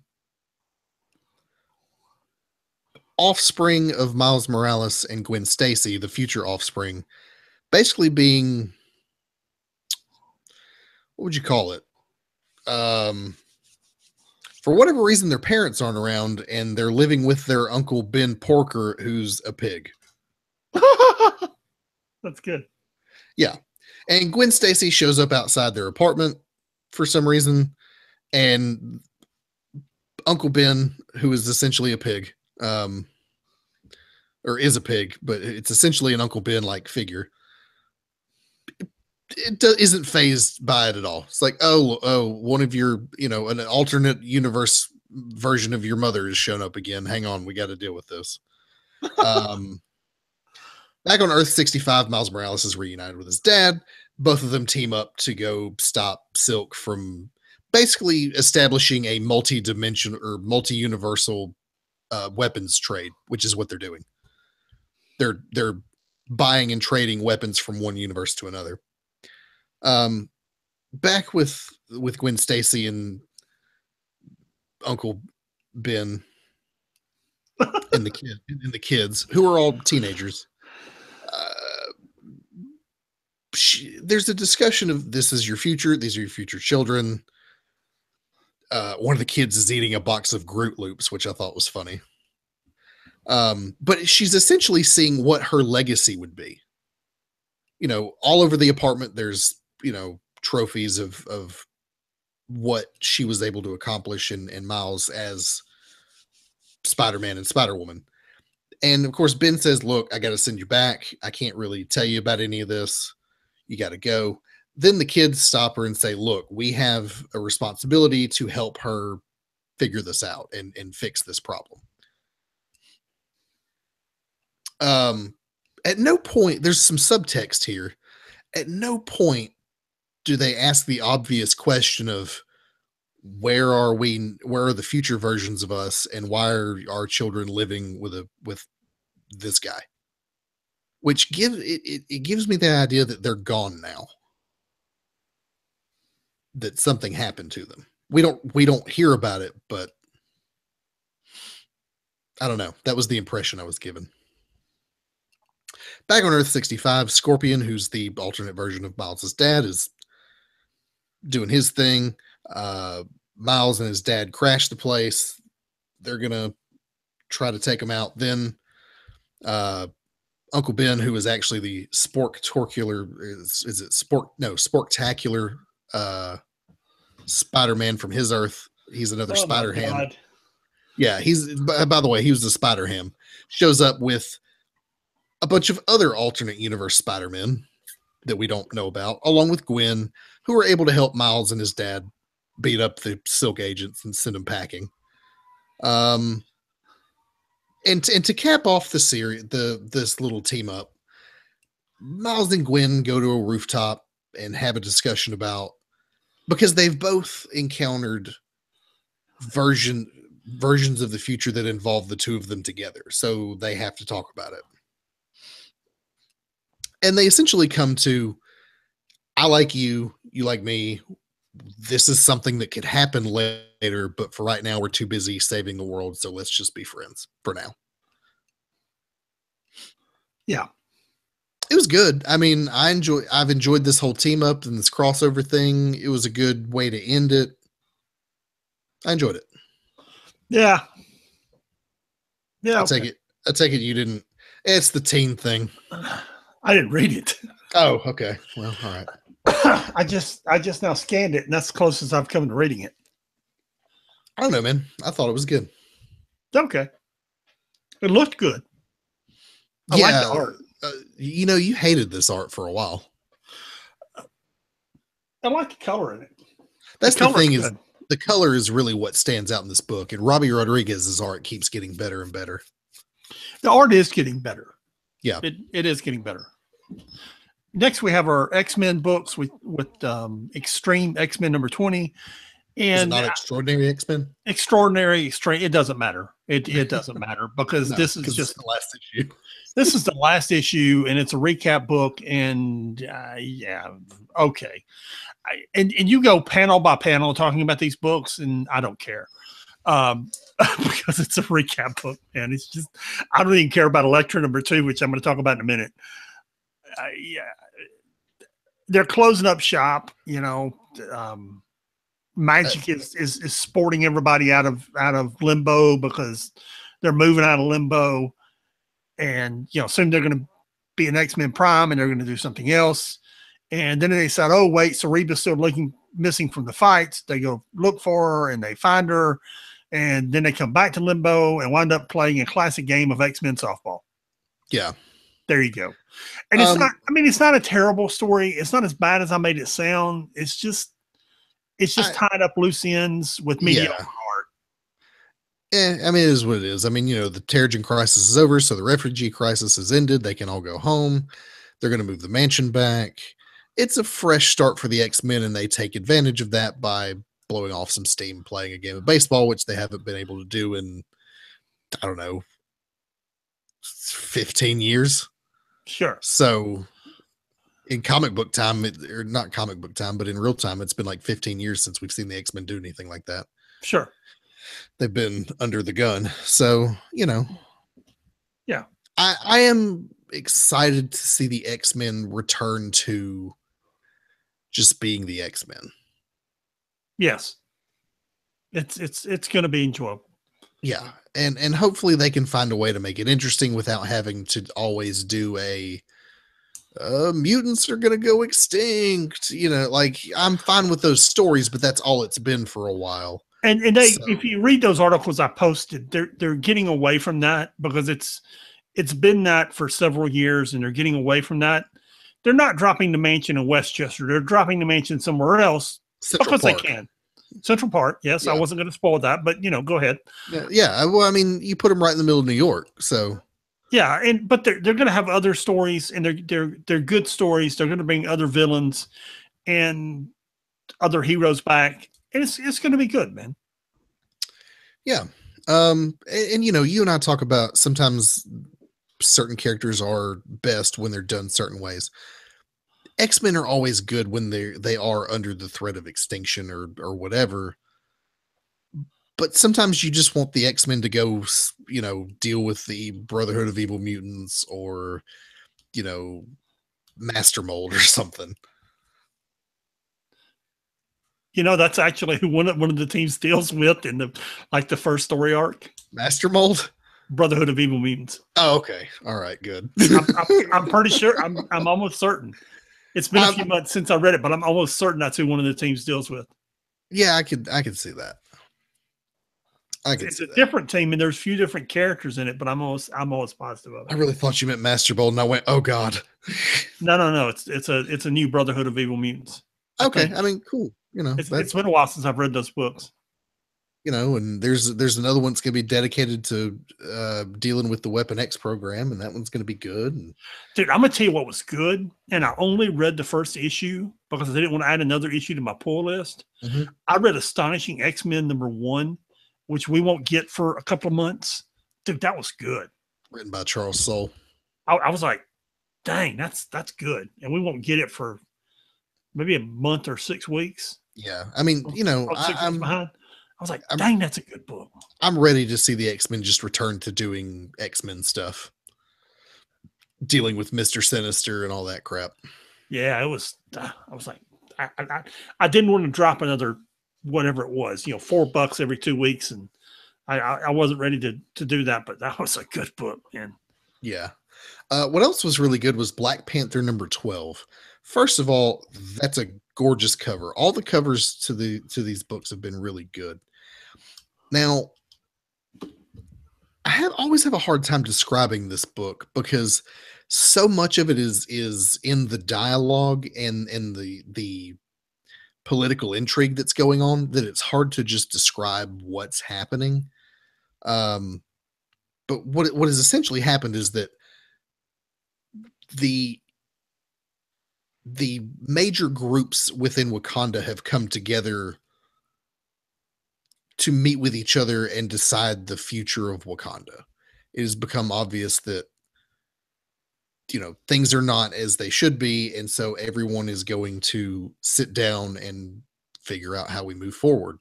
offspring of Miles Morales and Gwen Stacy, the future offspring, basically being, what would you call it? For whatever reason, their parents aren't around and they're living with their uncle Ben Porker, who's a pig. That's good. Yeah. And Gwen Stacy shows up outside their apartment for some reason. And Uncle Ben, who is essentially a pig, or is a pig, but it's essentially an Uncle Ben-like figure, isn't phased by it at all. It's like, oh, one of your, an alternate universe version of your mother has shown up again. Hang on, we got to deal with this. Back on Earth 65, Miles Morales is reunited with his dad. Both of them team up to go stop Silk from basically establishing a multi-dimension or multi-universal weapons trade, which is what they're doing. They're buying and trading weapons from one universe to another. Back with Gwen Stacy and Uncle Ben and the kids who are all teenagers. There's a discussion of this is your future. These are your future children. One of the kids is eating a box of Groot Loops, which I thought was funny. But she's essentially seeing what her legacy would be. You know, all over the apartment, there's, you know, trophies of what she was able to accomplish in Miles as Spider-Man and Spider-Woman. And of course, Ben says, look, I got to send you back. I can't really tell you about any of this. You got to go. Then the kids stop her and say, look, we have a responsibility to help her figure this out and fix this problem. At no point, there's some subtext here. At no point do they ask the obvious question of where are the future versions of us, and why are our children living with this guy? Which gives me the idea that they're gone now. That something happened to them. We don't hear about it, but I don't know. That was the impression I was given. Back on Earth 65, Scorpion, who's the alternate version of Miles' dad, is doing his thing. Miles and his dad crash the place. They're gonna try to take him out. Then Uncle Ben, who is actually the Sporktacular Spider-Man from his Earth. He's another Spider-Ham. Yeah, by the way, he was the Spider-Ham. Shows up with a bunch of other alternate universe Spider-Men that we don't know about, along with Gwen, who were able to help Miles and his dad beat up the Silk agents and send them packing. And to cap off the series, this little team up, Miles and Gwen go to a rooftop and have a discussion about, because they've both encountered versions of the future that involve the two of them together, so they have to talk about it. And they essentially come to, I like you, you like me. This is something that could happen later, but for right now, we're too busy saving the world, so let's just be friends for now. Yeah. It was good. I mean, I've enjoyed this whole team up and this crossover thing. It was a good way to end it. I enjoyed it. Yeah. Yeah. I take it you didn't. It's the teen thing. I didn't read it. Oh, okay. Well, all right. I just now scanned it, and that's the closest I've come to reading it. I don't know, man. I thought it was good. Okay. It looked good. I like the art. You know, you hated this art for a while. I like the color in it. That's the thing is, the color is really what stands out in this book, and Robbie Rodriguez's art keeps getting better and better. The art is getting better. Yeah, it is getting better. Next, we have our X-Men books with Extreme X-Men number 20. And is it not Extraordinary X-Men? Extraordinary, Extreme. It doesn't matter. It doesn't matter because this is just the last issue. This is the last issue, and it's a recap book. And yeah, okay. And you go panel by panel talking about these books, and I don't care because it's a recap book, man. It's just I don't even care about Elektra number 2, which I'm going to talk about in a minute. Yeah, they're closing up shop. You know, Magic is sporting everybody out of Limbo because they're moving out of Limbo, and you know, soon they're going to be an X-Men Prime, and they're going to do something else. And then they said, "Oh wait, Cerebra's still missing from the fights." They go look for her, and they find her, and then they come back to Limbo and wind up playing a classic game of X-Men softball. Yeah. There you go. And it's not, I mean, it's not a terrible story. It's not as bad as I made it sound. It's just tied up loose ends with mediocre art. I mean, it is what it is. I mean, the Terrigen crisis is over, so the refugee crisis has ended. They can all go home. They're going to move the mansion back. It's a fresh start for the X-Men, and they take advantage of that by blowing off some steam, playing a game of baseball, which they haven't been able to do in, I don't know, 15 years. Sure. So in comic book time, or not comic book time, but in real time, it's been like 15 years since we've seen the X-Men do anything like that. Sure. They've been under the gun. So, Yeah. I am excited to see the X-Men return to just being the X-Men. Yes. It's going to be enjoyable. Yeah. And hopefully they can find a way to make it interesting without having to always do mutants are going to go extinct. Like I'm fine with those stories, but that's all it's been for a while. And if you read those articles I posted, they're getting away from that because it's been that for several years, and they're getting away from that. They're not dropping the mansion in Westchester. They're dropping the mansion somewhere else because they can. Central Park, yes. Yeah. I wasn't going to spoil that, but go ahead. Yeah. Well, I mean, you put them right in the middle of New York, so. Yeah, but they're going to have other stories, and they're good stories. They're going to bring other villains and other heroes back, and it's going to be good, man. Yeah, and you and I talk about sometimes certain characters are best when they're done certain ways. X-Men are always good when they are under the threat of extinction or whatever. But sometimes you just want the X-Men to go, deal with the Brotherhood of Evil Mutants or, Master Mold or something. That's actually who one of the teams deals with in the first story arc. Master Mold? Brotherhood of Evil Mutants. Oh, okay. All right, good. I'm pretty sure. I'm almost certain. It's been a few months since I read it, but I'm almost certain that's who one of the teams deals with. Yeah, I could see that. It's a different team, and there's a few different characters in it, but I'm almost positive of it. I really thought you meant Master Mold, and I went, "Oh God." No. It's a new Brotherhood of Evil Mutants. Okay, I mean, cool. It's been a while since I've read those books. And there's another one that's going to be dedicated to dealing with the Weapon X program, and that one's going to be good. Dude, I'm going to tell you what was good, and I only read the first issue because I didn't want to add another issue to my pull list. Mm-hmm. I read Astonishing X-Men #1, which we won't get for a couple of months. Dude, that was good. Written by Charles Soule. I was like, dang, that's good. And we won't get it for maybe a month or 6 weeks. Yeah. I mean, I'm behind. I was like, dang, that's a good book. I'm ready to see the X-Men just return to doing X-Men stuff. Dealing with Mr. Sinister and all that crap. Yeah, it was, I was like, I didn't want to drop another, whatever it was, $4 every 2 weeks. And I wasn't ready to do that, but that was a good book, man. Yeah. What else was really good was Black Panther #12. First of all, that's a gorgeous cover. All the covers to these books have been really good. Now, I always have a hard time describing this book because so much of it is in the dialogue and the political intrigue that's going on that it's hard to just describe what's happening. But what has essentially happened is that the major groups within Wakanda have come together to meet with each other and decide the future of Wakanda. It has become obvious that things are not as they should be, and so everyone is going to sit down and figure out how we move forward.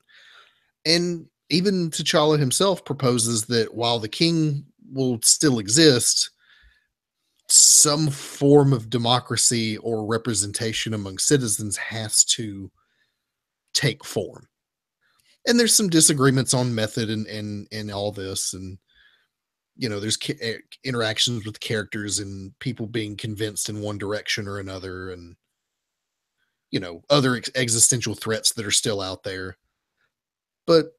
And even T'Challa himself proposes that while the king will still exist, some form of democracy or representation among citizens has to take form. And there's some disagreements on method and all this, and there's interactions with characters and people being convinced in one direction or another, and other existential threats that are still out there. But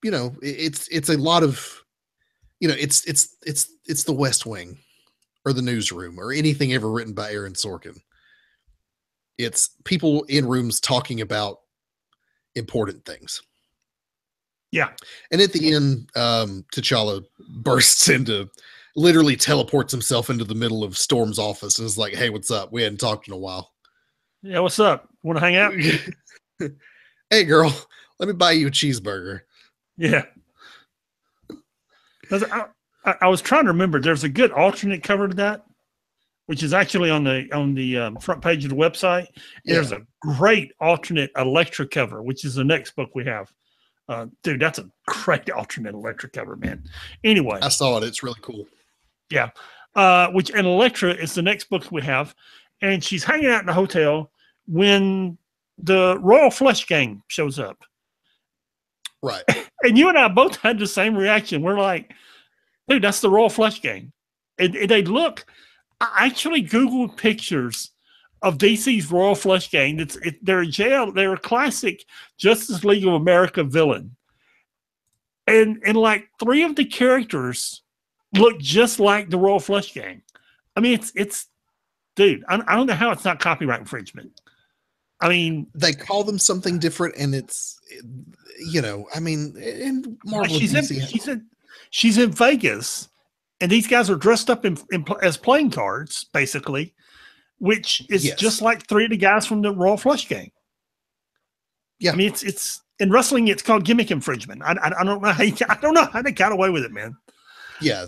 it's a lot of it's the West Wing or the Newsroom or anything ever written by Aaron Sorkin. It's people in rooms talking about important things. Yeah. And at the end, T'Challa bursts into, literally teleports himself into the middle of Storm's office and is like, "Hey, what's up? We hadn't talked in a while." Yeah. What's up? Want to hang out? Hey, girl, let me buy you a cheeseburger. Yeah. I was trying to remember. There's a good alternate cover to that, which is actually on the front page of the website. Yeah. There's a great alternate Elektra cover, which is the next book we have. Dude, that's a great alternate Elektra cover, man. Anyway, I saw it. It's really cool. yeah. And Elektra is the next book we have, and she's hanging out in the hotel when the Royal Flush Gang shows up. Right. And you and I both had the same reaction. We're like, dude, that's the Royal Flush Gang. And they look, I actually Googled pictures of DC's Royal Flush Gang. They're in jail. They're a classic Justice League of America villain. And like 3 of the characters look just like the Royal Flush Gang. I mean, it's dude, I don't know how it's not copyright infringement. I mean, they call them something different, and it's, I mean, in Marvel, she's in Vegas, and these guys are dressed up as playing cards, basically, which is just like 3 of the guys from the Royal Flush Gang. Yeah, I mean, it's in wrestling, it's called gimmick infringement. I don't know how they got away with it, man. Yeah,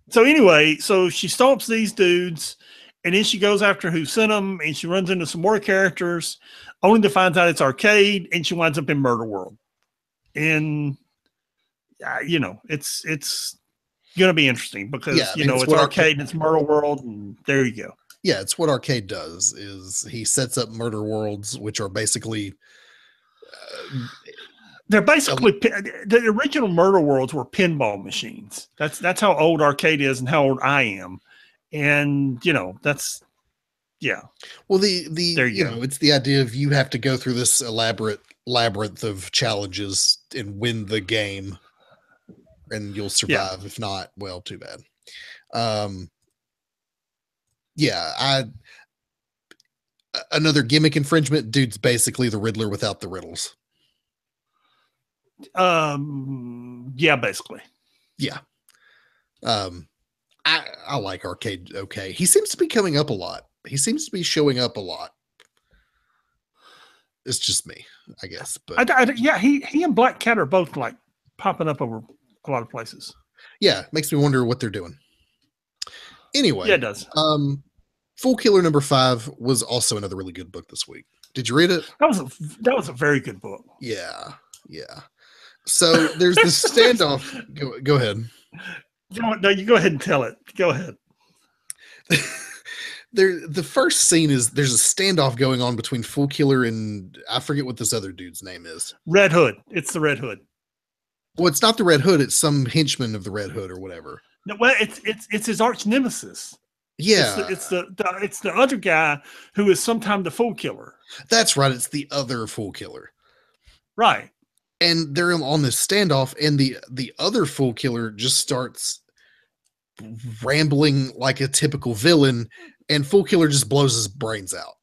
So anyway, so she stomps these dudes, and then she goes after who sent them, and she runs into some more characters, only to find out it's Arcade, and she winds up in Murder World. And it's going to be interesting because it's Arcade and it's Murder World, and there you go. Yeah, it's what Arcade does. Is he sets up murder worlds, which are basically they're basically the original murder worlds were pinball machines. That's how old Arcade is and how old I am. And that's well, it's the idea of you have to go through this elaborate labyrinth of challenges and win the game, and you'll survive. If not, well, too bad. Another gimmick infringement. Dude's basically the Riddler without the riddles. Basically. Yeah. I like Arcade. Okay. He seems to be coming up a lot. He seems to be showing up a lot. It's just me, I guess. But he and Black Cat are both like popping up over a lot of places. Yeah. Makes me wonder what they're doing. Anyway. Yeah, it does. Foolkiller number 5 was also another really good book this week. Did you read it? That was a very good book. Yeah. So there's this standoff. Go ahead. No, you go ahead and tell it. Go ahead. The first scene is there's a standoff going on between Foolkiller and I forget what this other dude's name is. Red Hood. It's the Red Hood. Well, it's not the Red Hood. It's some henchman of the Red Hood or whatever. No, well, it's his arch nemesis. Yeah, it's the other guy who is sometimes the Foolkiller. That's right. It's the other Foolkiller. Right. And they're on this standoff, and the other Foolkiller just starts rambling like a typical villain, and Foolkiller just blows his brains out.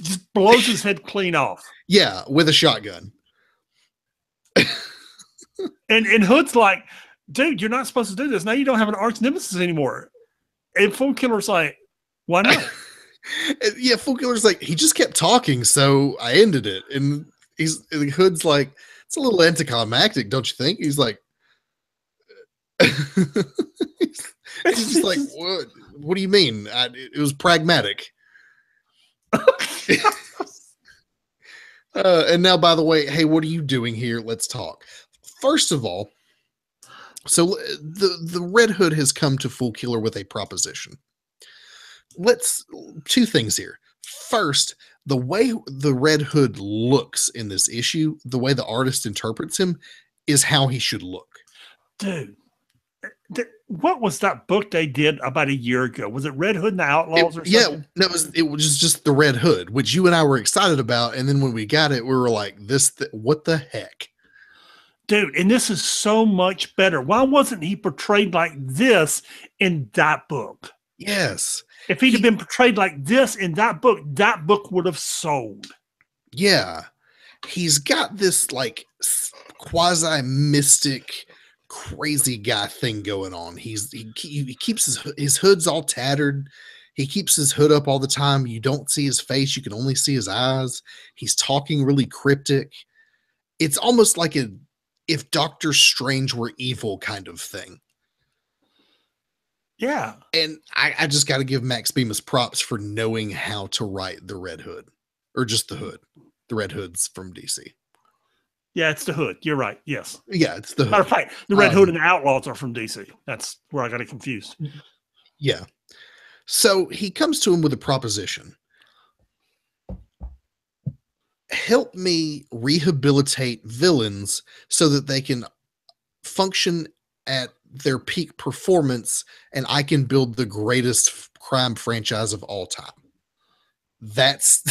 Just blows his head clean off. Yeah, with a shotgun. and Hood's like, dude, you're not supposed to do this. Now you don't have an arch nemesis anymore. And Foolkiller's like, why not? Yeah, Foolkiller's like, he just kept talking, so I ended it. And Hood's like, it's a little anticlimactic, don't you think? He's like, he's just like, what do you mean? It was pragmatic. And now, by the way, hey, what are you doing here? Let's talk. First of all, so the Red Hood has come to Foolkiller with a proposition. Two things here. First, the way the Red Hood looks in this issue, the way the artist interprets him, is how he should look. Dude, what was that book they did about a year ago? Was it Red Hood and the Outlaws or something? Yeah, it was just the Red Hood, which you and I were excited about. And then when we got it, we were like, what the heck? Dude, and this is so much better. Why wasn't he portrayed like this in that book? Yes. If he'd have been portrayed like this in that book would have sold. Yeah. he's got this like quasi mystic crazy guy thing going on. He keeps his hood's all tattered. He keeps his hood up all the time. You don't see his face, you can only see his eyes. He's talking really cryptic. It's almost like a if Doctor Strange were evil kind of thing. Yeah. And I just got to give Max Bemis props for knowing how to write the Red Hood, or just the Hood. The Red Hood's from DC. Yeah, it's the Hood. You're right. Yes. Yeah, it's the Hood. Matter of fact, the Red Hood and the Outlaws are from DC. That's where I got it confused. Yeah. So he comes to him with a proposition. Help me rehabilitate villains so that they can function at their peak performance and I can build the greatest crime franchise of all time. That's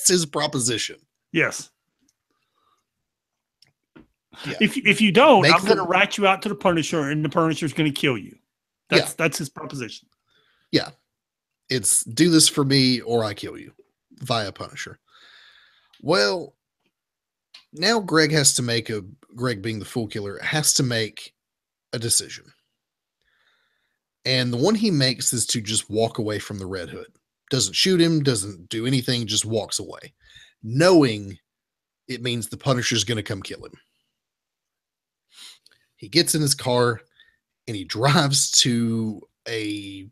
his proposition. Yes. Yeah. If you don't, I'm going to rat you out to the Punisher, and the Punisher's going to kill you. That's his proposition. Yeah. It's do this for me or I kill you via Punisher. Well, now Greg being the Fool Killer, has to make a decision. And the one he makes is to just walk away from the Red Hood. Doesn't shoot him, doesn't do anything, just walks away, knowing it means the Punisher's going to come kill him. He gets in his car and he drives to a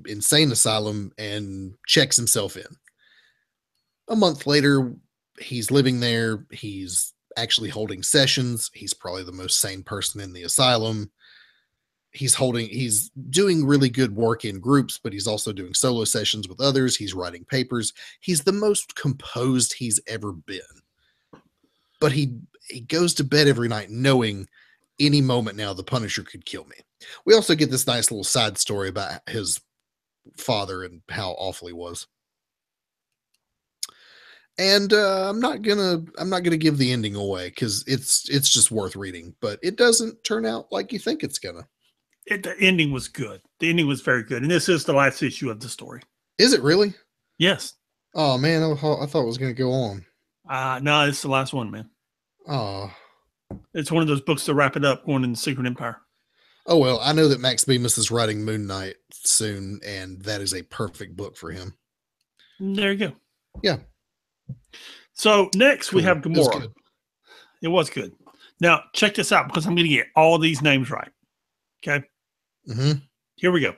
insane asylum and checks himself in. A month later, he's living there. He's actually holding sessions. He's probably the most sane person in the asylum. He's doing really good work in groups, but he's also doing solo sessions with others. He's writing papers. He's the most composed he's ever been. But he goes to bed every night knowing any moment now the Punisher could kill me. We also get this nice little side story about his father and how awful he was. And I'm not gonna give the ending away because it's just worth reading, but it doesn't turn out like you think it's gonna. The ending was good. The ending was very good, and this is the last issue of the story. Is it really? Yes. Oh man, I thought it was gonna go on. No, it's the last one, man. Oh. It's one of those books to wrap it up going into Secret Empire. Oh, well, I know that Max Bemis is writing Moon Knight soon, and that is a perfect book for him. There you go. Yeah. So next we have Gamora. It was good. Now, check this out because I'm going to get all these names right. Okay? Mm-hmm. Here we go.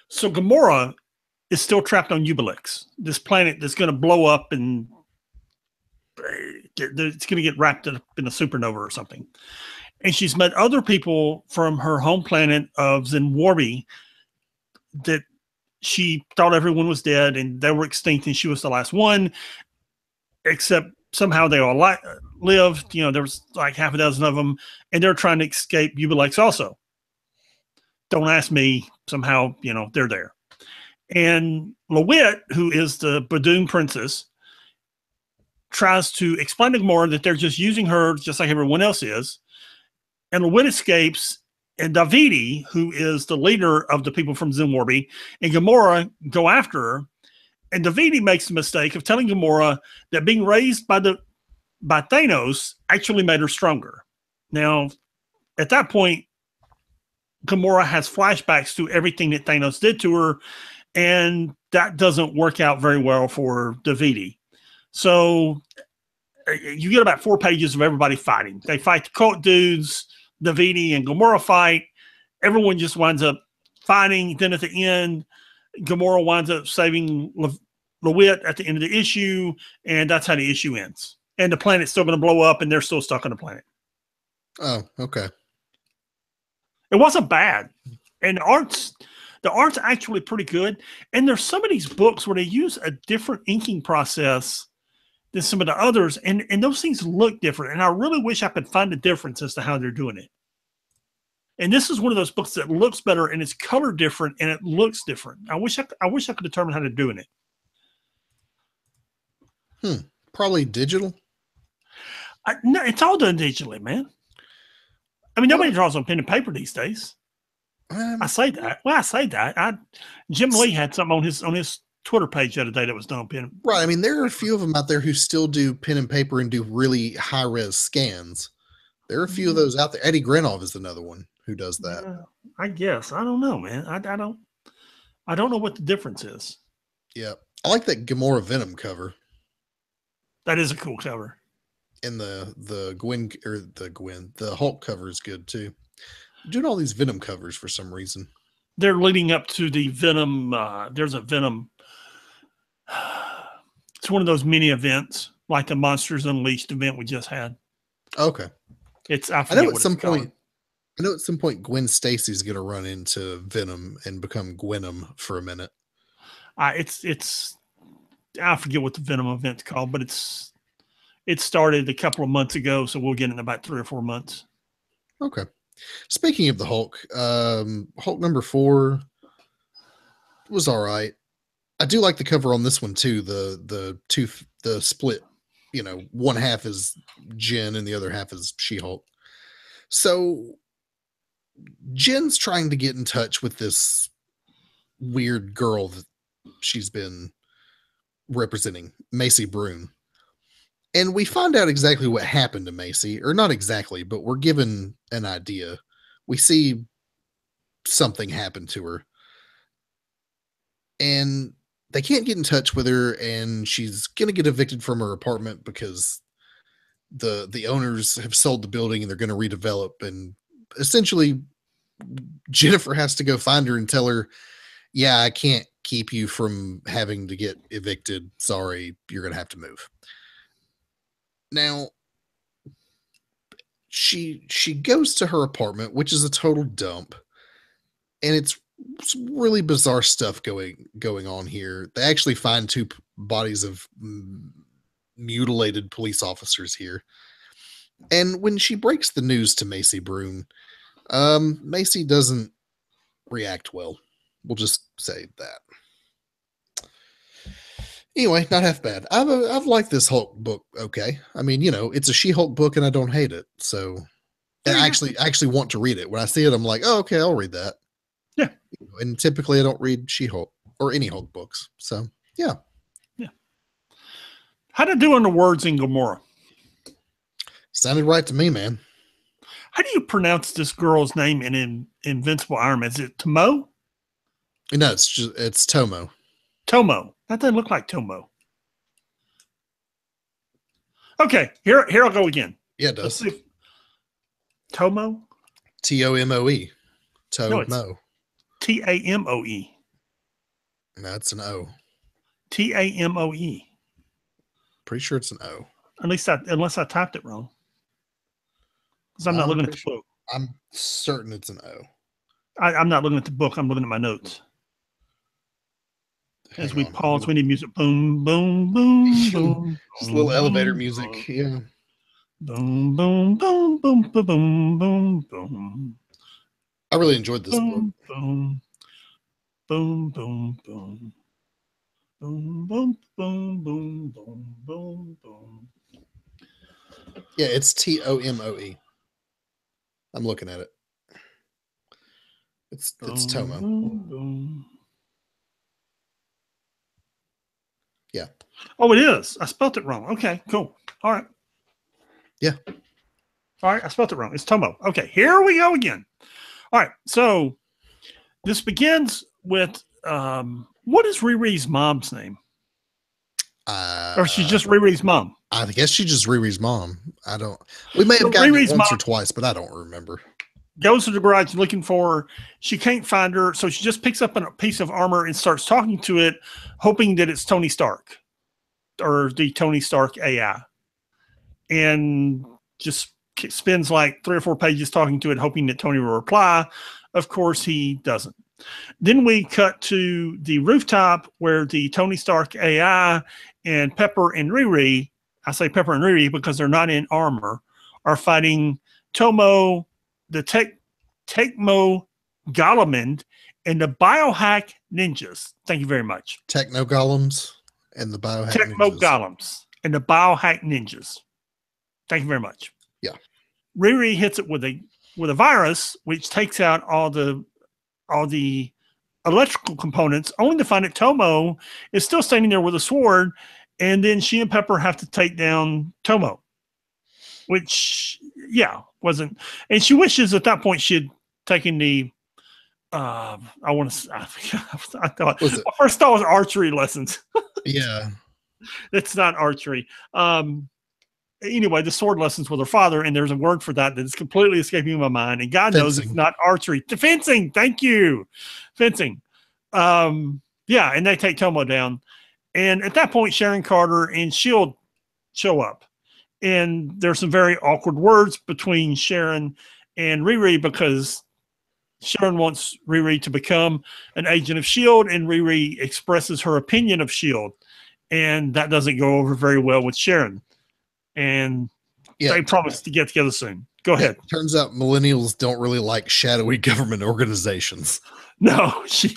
So Gamora is still trapped on Ubelix, this planet that's going to blow up and it's going to get wrapped up in a supernova or something. And she's met other people from her home planet of Zenwarby that she thought everyone was dead and they were extinct and she was the last one, except somehow they all lived. You know, there was like half a dozen of them and they're trying to escape Ubelix also. Don't ask me. Somehow, you know, they're there. And LeWitt, who is the Badoon princess, tries to explain to Gamora that they're just using her just like everyone else is. And LeWitt escapes, and Davidi, who is the leader of the people from Zenwarby, and Gamora go after her. And Davidi makes the mistake of telling Gamora that being raised by Thanos actually made her stronger. Now, at that point, Gamora has flashbacks to everything that Thanos did to her, and that doesn't work out very well for Davidi. So you get about 4 pages of everybody fighting. They fight the cult dudes, Davidi and Gamora fight. Everyone just winds up fighting. Then at the end, Gamora winds up saving LeWitt at the end of the issue, and that's how the issue ends. And the planet's still going to blow up, and they're still stuck on the planet. Oh, okay. It wasn't bad. And the art's actually pretty good. And there's some of these books where they use a different inking process than some of the others, and those things look different. And I really wish I could find a difference as to how they're doing it. And this is one of those books that looks better, and it's colored different, and it looks different. I wish I could determine how they're doing it. Probably digital. No, it's all done digitally, man. I mean, nobody draws on pen and paper these days. I say that. Well, I say that. Jim Lee had something on his Twitter page the other day that was done on pen. Right. I mean, there are a few of them out there who still do pen and paper and do really high res scans. There are a few of those out there. Eddie Grenov is another one who does that. Yeah, I guess. I don't know, man. I don't know what the difference is. Yeah. I like that Gamora Venom cover. That is a cool cover. And the Hulk cover is good too. I'm doing all these Venom covers for some reason. They're leading up to the Venom. There's a Venom. It's one of those mini events, like the Monsters Unleashed event we just had. Okay. I know at some point Gwen Stacy's gonna run into Venom and become Gwenom for a minute. It's I forget what the Venom event's called, but it started a couple of months ago, so we'll get in about 3 or 4 months. Okay. Speaking of the Hulk, Hulk number 4 was all right. I do like the cover on this one too. The split, one half is Jen and the other half is She-Hulk. So Jen's trying to get in touch with this weird girl that she's been representing, Macy Brune. And we find out exactly what happened to Macy, or not exactly, but we're given an idea. We see something happen to her. And they can't get in touch with her, and she's going to get evicted from her apartment because the owners have sold the building and they're going to redevelop. And essentially, Jennifer has to go find her and tell her, yeah, I can't keep you from having to get evicted. Sorry, you're going to have to move. Now, she goes to her apartment, which is a total dump, and it's some really bizarre stuff going on here. They actually find 2 bodies of mutilated police officers here. And when she breaks the news to Macy Brune, Macy doesn't react well. We'll just say that. Anyway, not half bad. I've liked this Hulk book. Okay. I mean, it's a She-Hulk book and I don't hate it. So, and I actually want to read it. When I see it, I'm like, oh, okay, I'll read that. Yeah. And typically I don't read She-Hulk or any Hulk books. So, yeah. Yeah. How'd it do on the words in Gamora? Sounded right to me, man. How do you pronounce this girl's name in Invincible Iron Man? Is it Tomo? No, it's Tomo. Tomo. That doesn't look like Tomo. Okay, here I'll go again. Yeah, it does. Tomo? Tomoe. Tomo. No, Tamoe. That's an O. Tamoe. Pretty sure it's an O. Unless I typed it wrong. Because I'm not looking at the book. I'm certain it's an O. I'm not looking at the book. I'm looking at my notes. As we pause, we need music. Boom, boom, boom, boom. Just a little elevator music. Yeah. Boom, boom, boom, boom, boom, boom, boom, boom. I really enjoyed this book. Boom, boom, boom, boom. Boom, boom, boom, boom, boom, boom, boom. Yeah, it's Tomoe. I'm looking at it. It's Tomo. Boom, boom. Yeah. Oh, it is. I spelled it wrong. Okay, cool. All right. Yeah. All right, I spelled it wrong. It's Tomo. Okay, here we go again. All right, so this begins with what is Riri's mom's name? Or she's just Riri's mom. I guess she's just Riri's mom. We may have gotten it once or twice, but I don't remember. Goes to the garage looking for her. She can't find her, so she just picks up a piece of armor and starts talking to it, hoping that it's Tony Stark or the Tony Stark AI. And just spends like 3 or 4 pages talking to it, hoping that Tony will reply. Of course, he doesn't. Then we cut to the rooftop where the Tony Stark AI and Pepper and Riri, I say Pepper and Riri because they're not in armor, are fighting Tomo, the Tecmo Golems, and the Biohack Ninjas. Thank you very much. Techno Golems and the Biohack Tecmo Golems and the Biohack Ninjas. Thank you very much. Yeah. Riri hits it with a virus, which takes out all the electrical components, only to find that Tomo is still standing there with a sword, and then she and Pepper have to take down Tomo, which, yeah, wasn't. And she wishes at that point she had taken the. I want to. I thought Was it? I first thought it was archery lessons. Yeah. It's not archery. Anyway, the sword lessons with her father, and there's a word for that that is completely escaping my mind. And God knows it's Fencing. not archery. Fencing. Thank you. Fencing. Yeah, and they take Tomo down. And at that point, Sharon Carter and Shield show up. And there's some very awkward words between Sharon and Riri because Sharon wants Riri to become an agent of Shield, and Riri expresses her opinion of Shield, and that doesn't go over very well with Sharon. And they promise to get together soon. Go ahead. Turns out millennials don't really like shadowy government organizations. No, she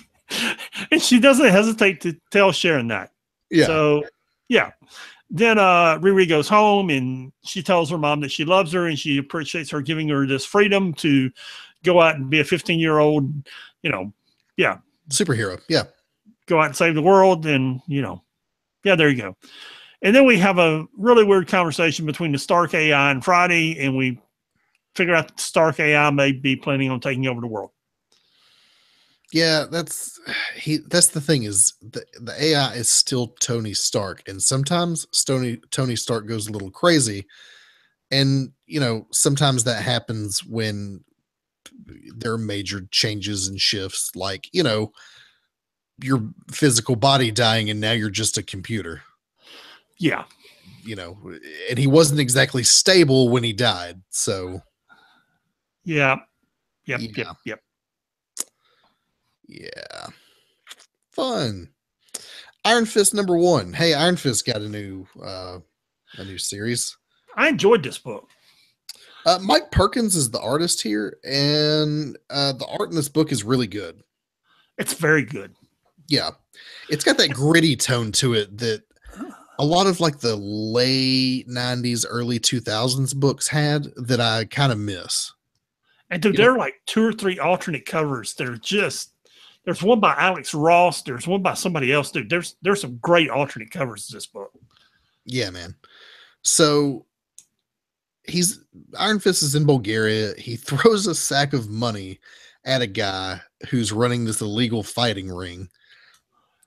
doesn't hesitate to tell Sharon that. Yeah. So, yeah. Then Riri goes home, and she tells her mom that she loves her and she appreciates her giving her this freedom to go out and be a 15-year-old, Superhero. Yeah. Go out and save the world. And, there you go. And then we have a really weird conversation between the Stark AI and Friday, and we figure out that the Stark AI may be planning on taking over the world. Yeah, that's the thing is the AI is still Tony Stark, and sometimes Tony Stark goes a little crazy, and sometimes that happens when there are major changes and shifts, like your physical body dying, and now you're just a computer. Yeah. And he wasn't exactly stable when he died. So. Yeah. Yep. Yeah. Fun. Iron Fist #1. Hey, Iron Fist got a new series. I enjoyed this book. Mike Perkins is the artist here, and the art in this book is really good. It's very good. Yeah. It's got that gritty tone to it that a lot of like the late 90s, early 2000s books had that I kind of miss. And dude, there are like 2 or 3 alternate covers that are just, there's one by Alex Ross, there's one by somebody else, dude. There's some great alternate covers to this book. Yeah, man. So Iron Fist is in Bulgaria. He throws a sack of money at a guy who's running this illegal fighting ring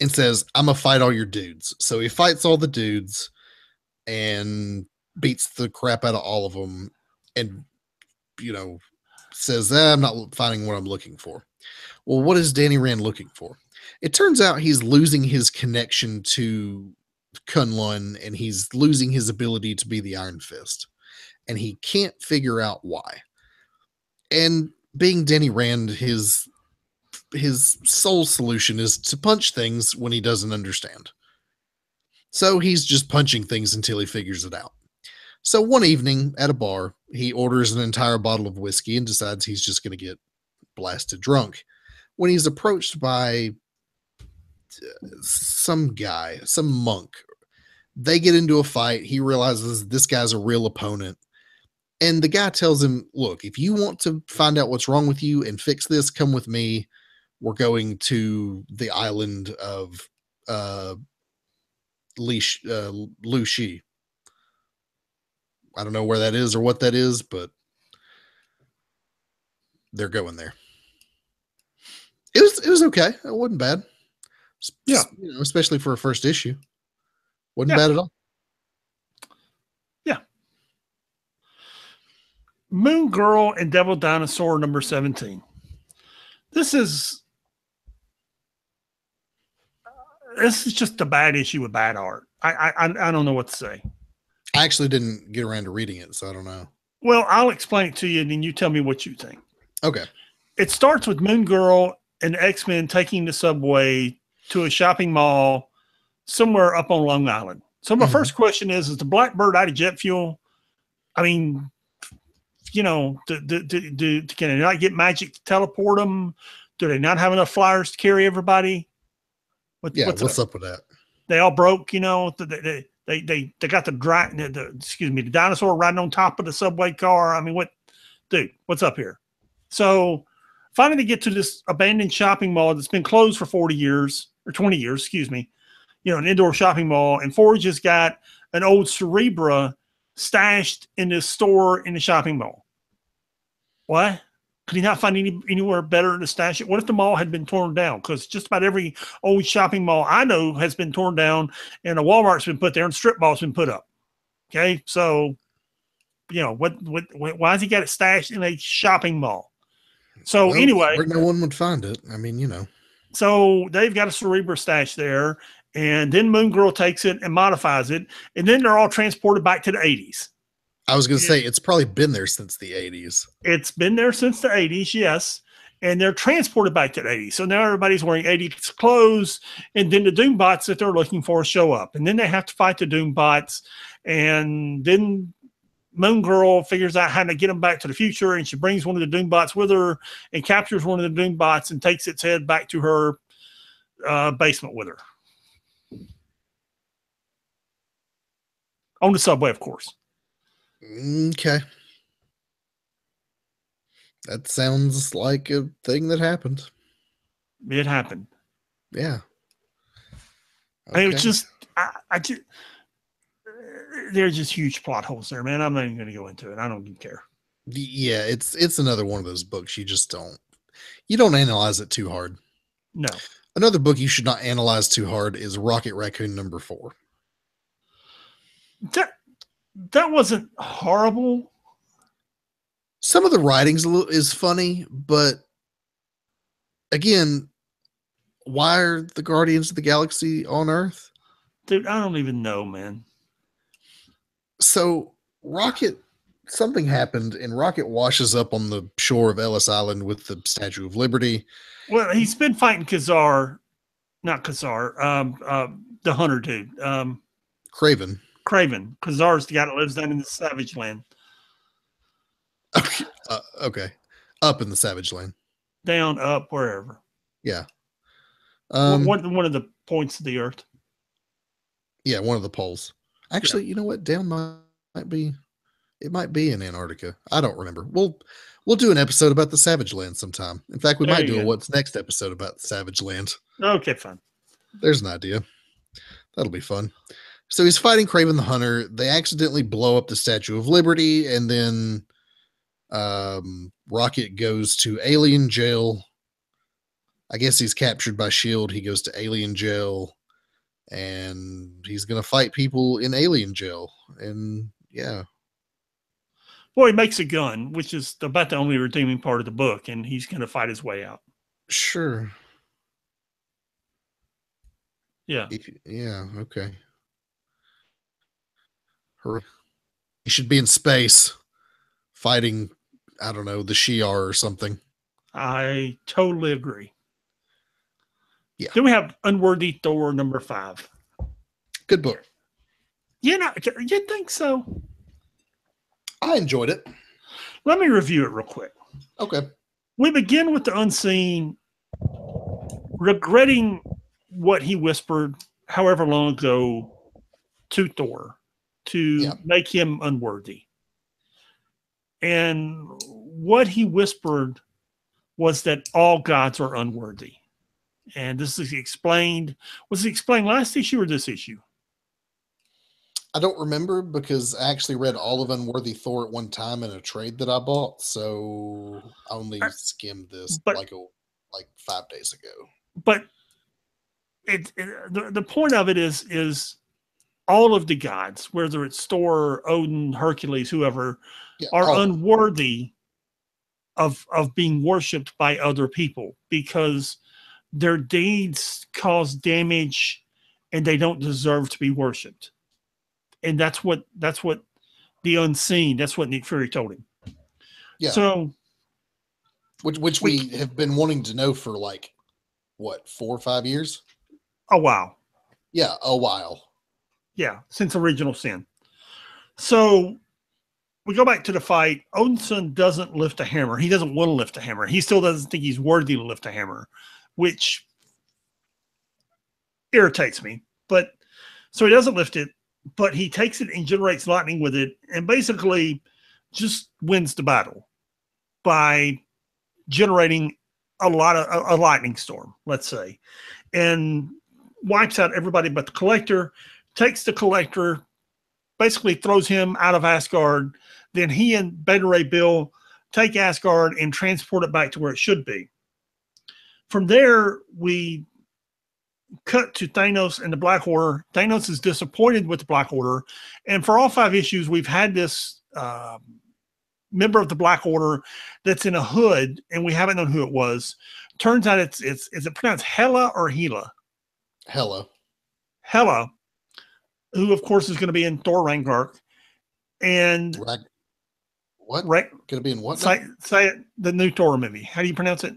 and says, I'm gonna fight all your dudes. So he fights all the dudes and beats the crap out of all of them, and says, I'm not finding what I'm looking for. Well, what is Danny Rand looking for? It turns out he's losing his connection to Kunlun, and he's losing his ability to be the Iron Fist, and he can't figure out why. And being Danny Rand, his sole solution is to punch things when he doesn't understand. So he's just punching things until he figures it out. So one evening at a bar, he orders an entire bottle of whiskey and decides he's just going to get blasted drunk. When he's approached by some guy, some monk, they get into a fight. He realizes this guy's a real opponent. And the guy tells him, look, if you want to find out what's wrong with you and fix this, come with me. We're going to the island of Lu Shi. I don't know where that is or what that is, but they're going there. It was okay. It wasn't bad. Yeah. Especially for a first issue. Wasn't bad at all. Yeah. Moon Girl and Devil Dinosaur #17. This is just a bad issue with bad art. I don't know what to say. I actually didn't get around to reading it, so I don't know. Well, I'll explain it to you, and then you tell me what you think. Okay. It starts with Moon Girl and X-Men taking the subway to a shopping mall somewhere up on Long Island. So my first question is the Blackbird out of jet fuel? I mean, can they not get magic to teleport them? Do they not have enough flyers to carry everybody? What's up with that? They all broke, They got the dinosaur riding on top of the subway car. I mean, what's up here? So Finally, they get to this abandoned shopping mall that's been closed for 40 years or 20 years, excuse me. An indoor shopping mall, and Forge has got an old Cerebra stashed in this store in the shopping mall. What? Could he not find anywhere better to stash it? What if the mall had been torn down? Because just about every old shopping mall I know has been torn down, and a Walmart's been put there, and a strip mall's been put up. Okay, so why has he got it stashed in a shopping mall? So anyway, where no one would find it. I mean, So they've got a Cerebra stash there, and then Moon Girl takes it and modifies it, and then they're all transported back to the 80s. I was going to say, it's probably been there since the 80s. It's been there since the 80s, yes. And they're transported back to the 80s. So now everybody's wearing 80s clothes, and then the Doombots that they're looking for show up. And then they have to fight the Doombots, and then Moon Girl figures out how to get them back to the future, and she brings one of the Doombots with her and captures one of the Doombots and takes its head back to her basement with her. On the subway, of course. Okay. That sounds like a thing that happened. It happened. Yeah. Okay. It was just, I just, there's just huge plot holes there, man. I'm not even going to go into it. I don't even care. Yeah, it's another one of those books you don't analyze it too hard. No. Another book you should not analyze too hard is Rocket Raccoon #4. That wasn't horrible. Some of the writing's is funny, but again, why are the Guardians of the Galaxy on Earth? Dude, I don't even know, man. So something happened, and Rocket washes up on the shore of Ellis Island with the Statue of Liberty. Well, he's been fighting not Khazar, the hunter dude. Craven. Khazar's the guy that lives down in the Savage Land. Okay. Up in the Savage Land. Down, up, wherever. Yeah. One of the points of the Earth. Yeah, one of the poles. Actually, You know what? Down might be in Antarctica. I don't remember. We'll do an episode about the Savage Land sometime. In fact, we might do a What's Next episode about the Savage Land. Okay, fine. There's an idea. That'll be fun. So he's fighting Craven the Hunter. They accidentally blow up the Statue of Liberty, and then Rocket goes to alien jail. I guess he's captured by S.H.I.E.L.D. He goes to alien jail, and he's going to fight people in alien jail. And yeah. Well, he makes a gun, which is about the only redeeming part of the book, and he's going to fight his way out. Sure. Yeah. Yeah, okay. He should be in space fighting, I don't know, the Shi'ar or something. I totally agree. Yeah. Then we have Unworthy Thor #5. Good book. You think so? I enjoyed it. Let me review it real quick. Okay. We begin with the Unseen regretting what he whispered however long ago to Thor to make him unworthy. And what he whispered was that all gods are unworthy. And this is explained. Was it explained last issue or this issue? I don't remember because I actually read all of Unworthy Thor at one time in a trade that I bought. So I only skimmed this like 5 days ago. But the point of it is all of the gods, whether it's Thor, Odin, Hercules, whoever, are unworthy of being worshipped by other people because their deeds cause damage and they don't deserve to be worshipped. And that's what the Unseen, that's what Nick Fury told him. Yeah. So which we have been wanting to know for 4 or 5 years? A while. Yeah, a while. Yeah, since Original Sin. So we go back to the fight. Odinson doesn't lift a hammer. He doesn't want to lift a hammer. He still doesn't think he's worthy to lift a hammer, which irritates me. But so he doesn't lift it, but he takes it and generates lightning with it and basically just wins the battle by generating a lightning storm, let's say, and wipes out everybody but the Collector. Takes the Collector, basically throws him out of Asgard. Then he and Beta Ray Bill take Asgard and transport it back to where it should be. From there, we cut to Thanos and the Black Order. Thanos is disappointed with the Black Order, and for all 5 issues, we've had this member of the Black Order that's in a hood, and we haven't known who it was. Turns out it's is it pronounced Hela or Hela? Hela, who of course is going to be in Thor Ragnarok, and what? Going to be in what? Say it, the new Thor movie. How do you pronounce it?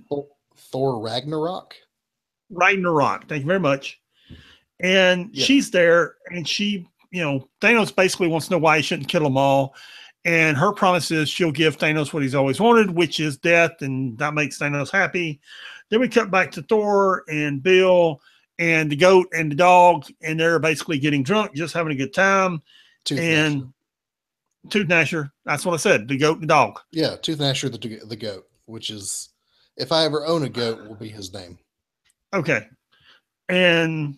Thor Ragnarok. Ragnarok. Thank you very much. And she's there, and she, Thanos basically wants to know why he shouldn't kill them all. And her promise is she'll give Thanos what he's always wanted, which is death, and that makes Thanos happy. Then we cut back to Thor and Bill and the goat and the dog, and they're basically getting drunk, just having a good time. Tooth Gnasher. That's what I said. The goat and the dog. Yeah, Tooth Gnasher, the goat, which is, if I ever own a goat, will be his name. Okay. And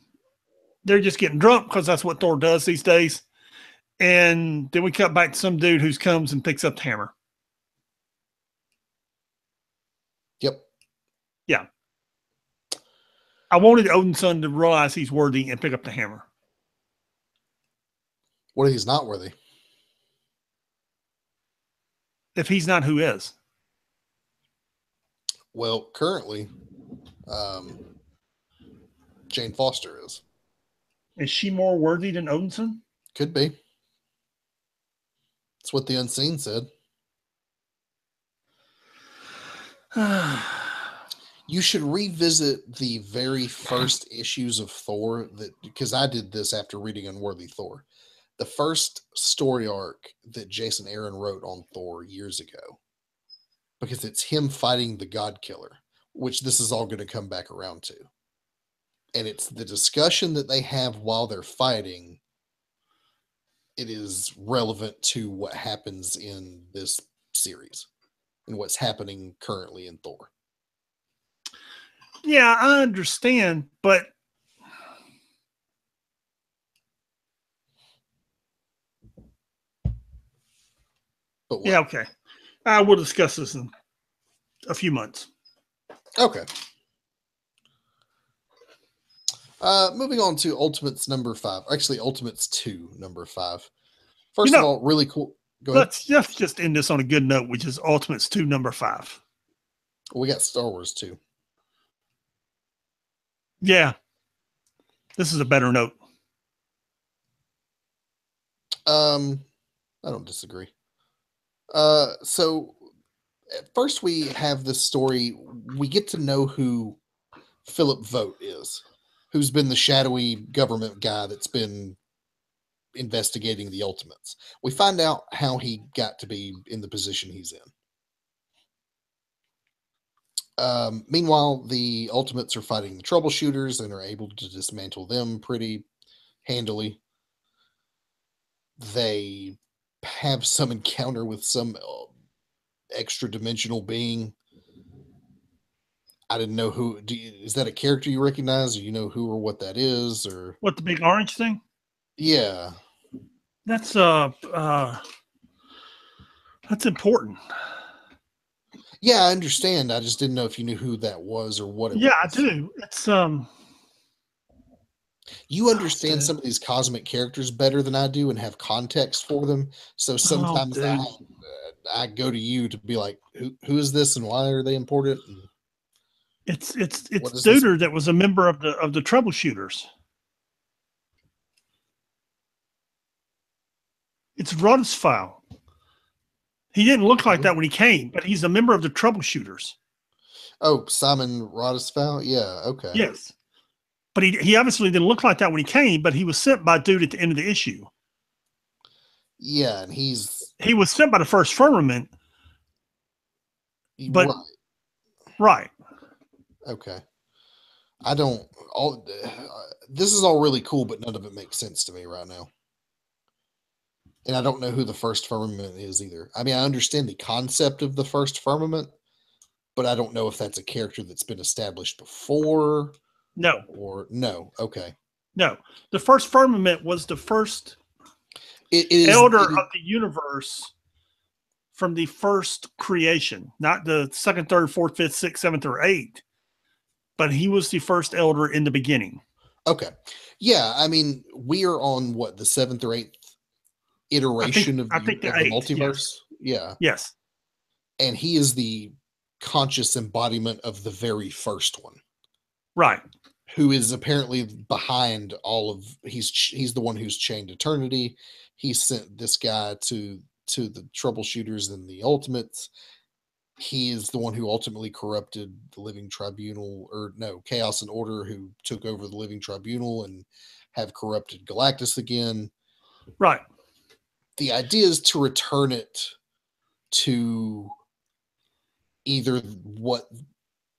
they're just getting drunk because that's what Thor does these days. And then we cut back to some dude who comes and picks up the hammer. Yep. Yeah. I wanted Odin's son to realize he's worthy and pick up the hammer. What if he's not worthy? If he's not, who is? Well, currently, Jane Foster is. Is she more worthy than Odinson? Could be. That's what the Unseen said. You should revisit the very first issues of Thor, because I did this after reading Unworthy Thor. The first story arc that Jason Aaron wrote on Thor years ago, because it's him fighting the God Killer, which this is all going to come back around to. And it's the discussion that they have while they're fighting. It is relevant to what happens in this series and what's happening currently in Thor. Yeah, I understand, but yeah, okay. We'll discuss this in a few months. Okay. Moving on to Ultimates number 5. Actually, Ultimates 2, number 5. First of all, really cool. Go ahead. Let's just end this on a good note, which is Ultimates 2, number 5. We got Star Wars 2. Yeah. This is a better note. I don't disagree. So at first we have this story. We get to know who Philip Vogt is, who's been the shadowy government guy that's been investigating the Ultimates. We find out how he got to be in the position he's in. Meanwhile, the Ultimates are fighting the Troubleshooters and are able to dismantle them pretty handily. They have some encounter with some extra dimensional being. I didn't know who. Is that a character you recognize? Or you know who or what that is? Or what, the big orange thing? Yeah, that's important. Yeah, I understand. I just didn't know if you knew who that was or what it was. Yeah, I do. It's you understand some of these cosmic characters better than I do and have context for them. So sometimes I go to you to be like, who is this and why are they important? And it's Duder that was a member of the Troubleshooters. It's Rodisfile. He didn't look like that when he came, but he's a member of the Troubleshooters. Oh, Simon Rodisfile? Yeah, okay. Yes. But he obviously didn't look like that when he came, but he was sent by Dude at the end of the issue. Yeah, and he was sent by the First Firmament. But right. Okay. This is all really cool, but none of it makes sense to me right now. And I don't know who the First Firmament is either. I mean, I understand the concept of the First Firmament, but I don't know if that's a character that's been established before No, or no. Okay. no. The first firmament was the first It is elder it is, of the universe from the first creation, not the second, third, fourth, fifth, sixth, seventh, or eighth, but he was the first elder in the beginning. okay. Yeah, I mean, we are on what, the seventh or eighth iteration of I think the the eighth. multiverse? Yeah. Yes. And he is the conscious embodiment of the very first one, Right. who is apparently behind all of he's the one who's chained eternity. He sent this guy to the troubleshooters and the ultimates. He is the one who ultimately corrupted the living tribunal, or no, chaos and order, who took over the living tribunal and have corrupted Galactus again. Right. The idea is to return it to either what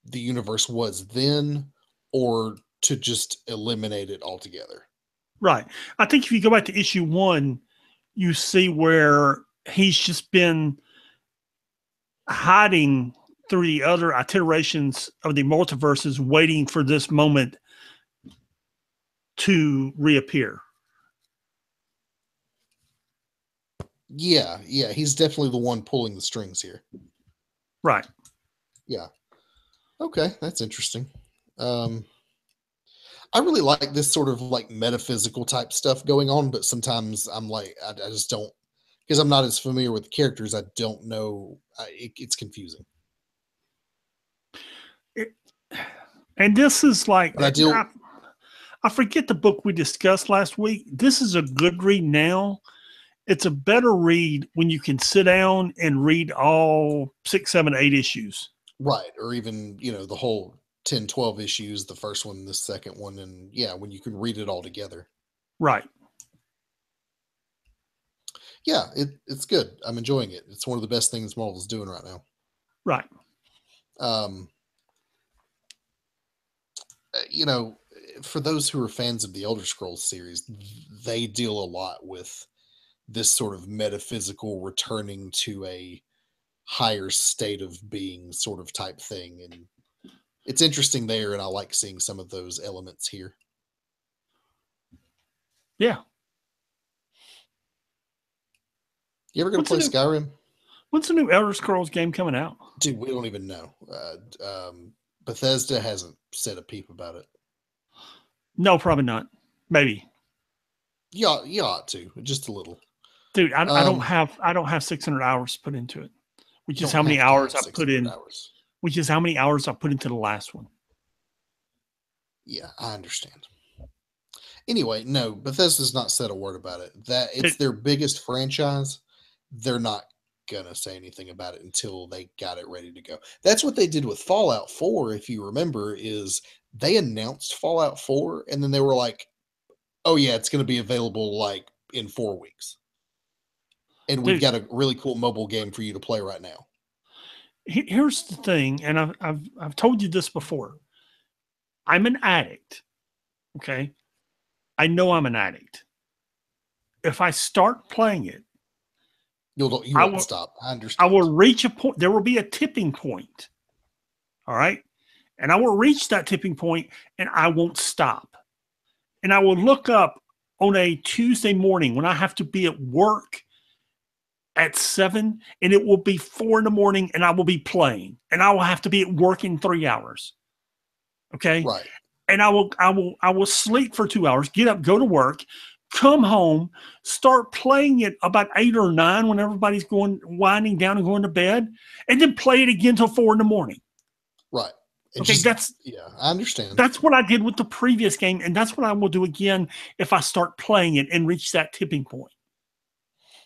the universe was then, or to just eliminate it altogether. Right. I think if you go back to issue 1, you see where he's just been hiding through the other iterations of the multiverses, waiting for this moment to reappear. Yeah, he's definitely the one pulling the strings here. Right. Yeah. Okay, that's interesting. I really like this sort of like metaphysical type stuff going on, but sometimes I'm like, I just don't, because I'm not as familiar with the characters. I don't know. It's confusing. And this is like, But I do. I forget the book we discussed last week. This is a good read now. It's a better read when you can sit down and read all 6, 7, 8 issues. Right. Or even, the whole 10, 12 issues, the first one, the second one. And yeah, when you can read it all together. Right. Yeah, it's good. I'm enjoying it. It's one of the best things Marvel's doing right now. Right. For those who are fans of the Elder Scrolls series, they deal a lot with this sort of metaphysical returning to a higher state of being sort of type thing. And it's interesting there, and I like seeing some of those elements here. Yeah. You ever going to play Skyrim? When's the new Elder Scrolls game coming out? Dude, we don't even know. Bethesda hasn't said a peep about it. No, probably not. Maybe. Yeah, you ought to, just a little. Dude, I don't have 600 hours put into it, which is how many hours I put in. Which is how many hours I put into the last one. Yeah, I understand. Anyway, no, Bethesda's not said a word about it. That it's their biggest franchise. They're not gonna say anything about it until they got it ready to go. That's what they did with Fallout 4, if you remember, is they announced Fallout 4 and then they were like, oh yeah, it's gonna be available like in 4 weeks. And we've got a really cool mobile game for you to play right now. Here's the thing, and I've told you this before. I'm an addict. Okay. I know I'm an addict. If I start playing it, you won't stop. I understand. I will reach a point. There will be a tipping point. All right. And I will reach that tipping point and I won't stop. And I will look up on a Tuesday morning when I have to be at work at 7, and it will be 4 a.m, and I will be playing, and I will have to be at work in 3 hours. Okay. Right. And I will sleep for 2 hours, get up, go to work, come home, start playing it about 8 or 9 when everybody's winding down and going to bed, and then play it again till 4 a.m. Right. Okay, I understand. That's what I did with the previous game, and that's what I will do again if I start playing it and reach that tipping point.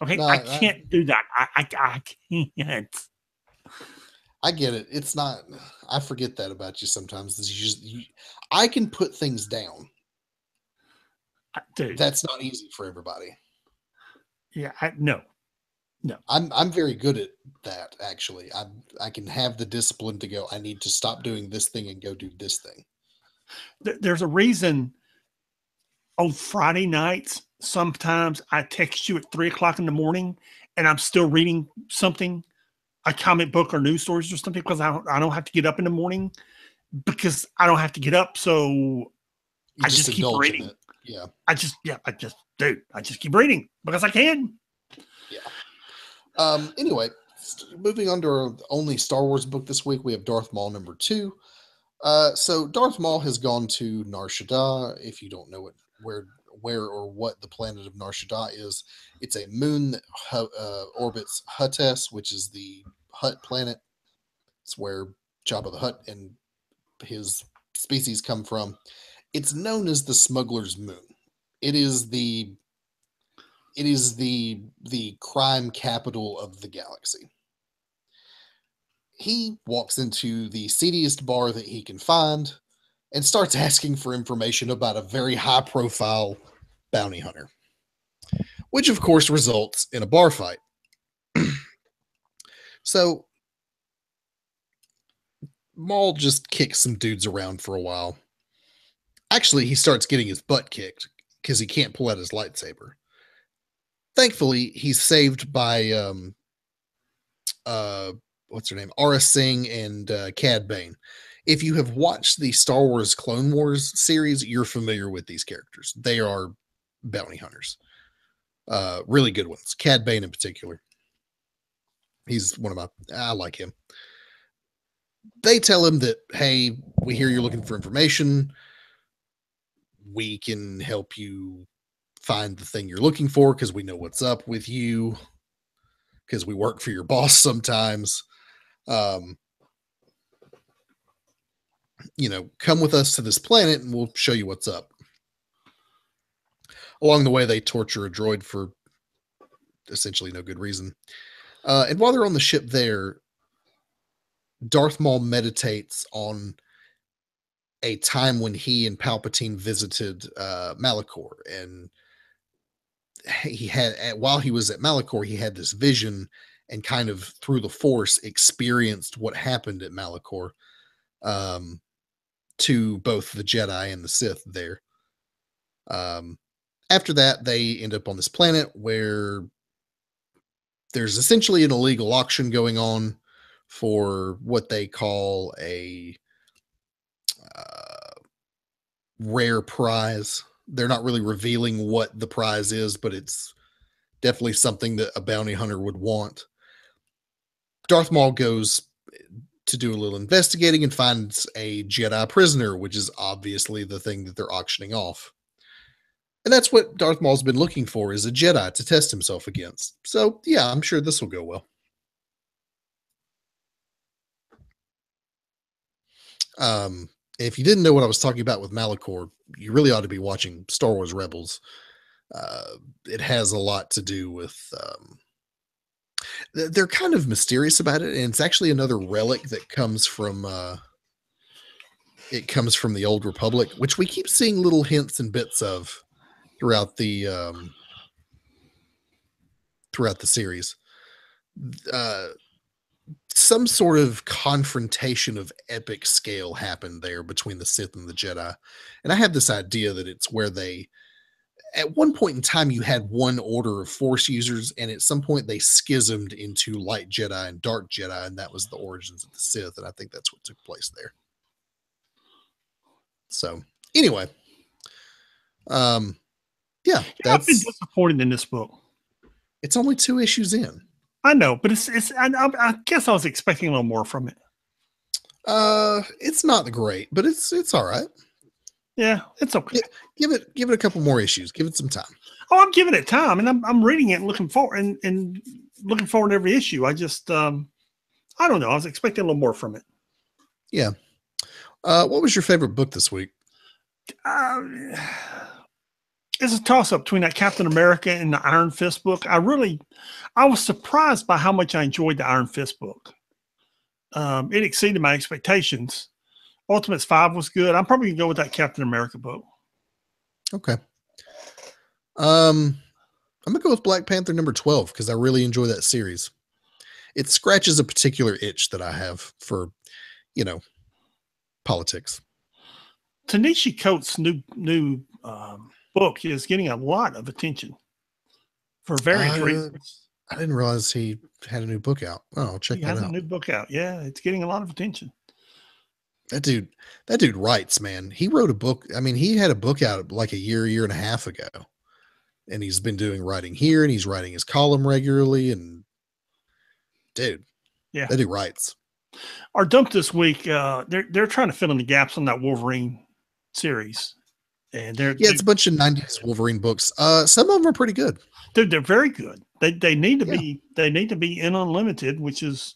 Okay, no, I can't do that. I can't. I get it. It's not. I forget that about you sometimes. I can put things down. Dude, that's not easy for everybody. Yeah, no. I'm very good at that. Actually, I can have the discipline to go. I need to stop doing this thing and go do this thing. There's a reason. On Friday nights, sometimes I text you at 3 o'clock in the morning, and I'm still reading something a comic book or news stories or something because I don't have to get up in the morning because I don't have to get up. So You I just just keep indulge in reading. it. Yeah. I just keep reading because I can. Yeah. Anyway, moving on to our only Star Wars book this week, we have Darth Maul #2. So Darth Maul has gone to Nar Shaddaa. If you don't know it, where or what the planet of Nar Shaddaa is, it's a moon that orbits Huttes, which is the Hutt planet. It's where Jabba the Hutt and his species come from. It's known as the Smuggler's Moon. It is the crime capital of the galaxy. He walks into the seediest bar that he can find and starts asking for information about a very high profile bounty hunter, which of course results in a bar fight. So Maul just kicks some dudes around for a while. Actually, he starts getting his butt kicked because he can't pull out his lightsaber. Thankfully, he's saved by uh what's her name? Aura Singh and Cad Bane. If you have watched the Star Wars Clone Wars series, you're familiar with these characters. They are bounty hunters. Really good ones. Cad Bane in particular. He's one of my I like him. They tell him that, hey, we hear you're looking for information. We can help you find the thing you're looking for because we know what's up with you because we work for your boss sometimes. Um, come with us to this planet and we'll show you what's up. Along the way, they torture a droid for essentially no good reason. And while they're on the ship there, Darth Maul meditates on a time when he and Palpatine visited Malachor, and he had while he was at Malachor, he had this vision and kind of through the Force experienced what happened at Malachor um, to both the Jedi and the Sith there. After that, they end up on this planet where there's essentially an illegal auction going on for what they call a rare prize. They're not really revealing what the prize is, but it's definitely something that a bounty hunter would want. Darth Maul goes to do a little investigating and finds a Jedi prisoner, which is obviously the thing that they're auctioning off. And that's what Darth Maul's been looking for, is a Jedi to test himself against. So, yeah, I'm sure this will go well. If you didn't know what I was talking about with Malachor, you really ought to be watching Star Wars Rebels. It has a lot to do with they're kind of mysterious about it, and it's actually another relic that comes from the Old Republic, which we keep seeing little hints and bits of throughout the series. Some sort of confrontation of epic scale happened there between the Sith and the Jedi, and I have this idea that it's where they at one point in time you had one order of Force users, and at some point they schismed into light Jedi and dark Jedi, and that was the origins of the Sith, and I think that's what took place there. So anyway, yeah, I've been disappointed in this book. It's only 2 issues in. I know, but I guess I was expecting a little more from it. It's not great, but it's all right. Yeah, it's okay. Give it a couple more issues. Give it some time. Oh, I'm giving it time, and I'm reading it and looking forward and looking forward to every issue. I just I don't know. I was expecting a little more from it. Yeah. What was your favorite book this week? It's a toss up between that Captain America and the Iron Fist book. I was surprised by how much I enjoyed the Iron Fist book. It exceeded my expectations. Ultimates 5 was good. I'm probably gonna go with that Captain America book. Okay. I'm gonna go with Black Panther #12 because I really enjoy that series. It scratches a particular itch that I have for, politics. Ta-Nehisi Coates' new book is getting a lot of attention for various reasons. I didn't realize he had a new book out. Oh, I'll check He that has a out. new book out. Yeah, it's getting a lot of attention. That dude writes, man. He wrote a book. I mean, he had a book out like a year and a half ago, and he's been doing writing here, and he's writing his column regularly. And dude, Yeah. that dude writes. Our dump this week, they're trying to fill in the gaps on that Wolverine series, and It's a bunch of '90s Wolverine books. Some of them are pretty good. they're very good. They need to Yeah. be in Unlimited, which is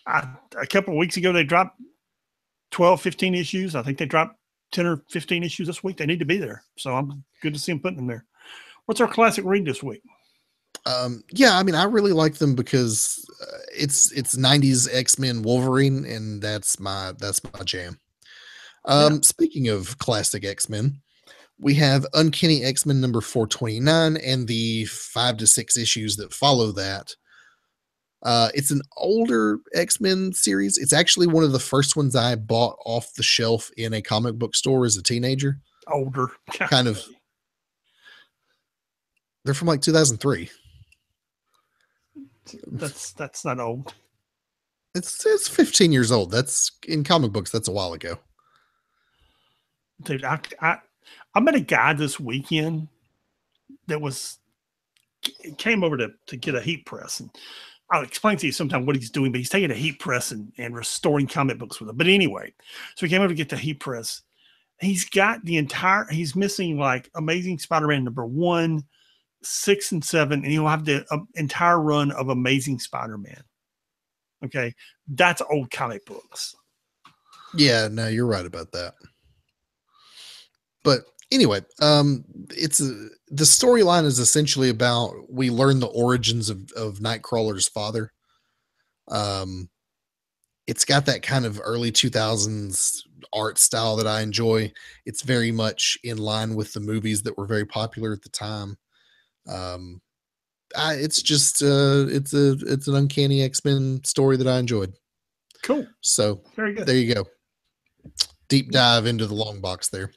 a couple of weeks ago they dropped 12, 15 issues. I think they dropped 10 or 15 issues this week. They need to be there. So I'm good to see them putting them there. What's our classic read this week? Yeah, I mean, I really like them because it's '90s X-Men Wolverine, and that's my jam. Speaking of classic X-Men, we have Uncanny X-Men number 429 and the 5 to 6 issues that follow that. It's an older X-Men series. It's actually one of the first ones I bought off the shelf in a comic book store as a teenager. Older. Kind of. They're from like 2003. That's not old. It's 15 years old. That's in comic books. That's a while ago. Dude, I met a guy this weekend that came over to get a heat press, and I'll explain to you sometime what he's doing, but he's taking a heat press and restoring comic books with it. But anyway, so he came over to get the heat press. He's got he's missing like Amazing Spider-Man number 1, 6, and 7, and he'll have the entire run of Amazing Spider-Man. Okay. That's old comic books. Yeah, no, you're right about that. But anyway, the storyline is essentially about we learn the origins of Nightcrawler's father. It's got that kind of early 2000s art style that I enjoy. It's very much in line with the movies that were very popular at the time. It's just it's an Uncanny X-Men story that I enjoyed. Cool. So very good. There you go. Deep dive into the long box there.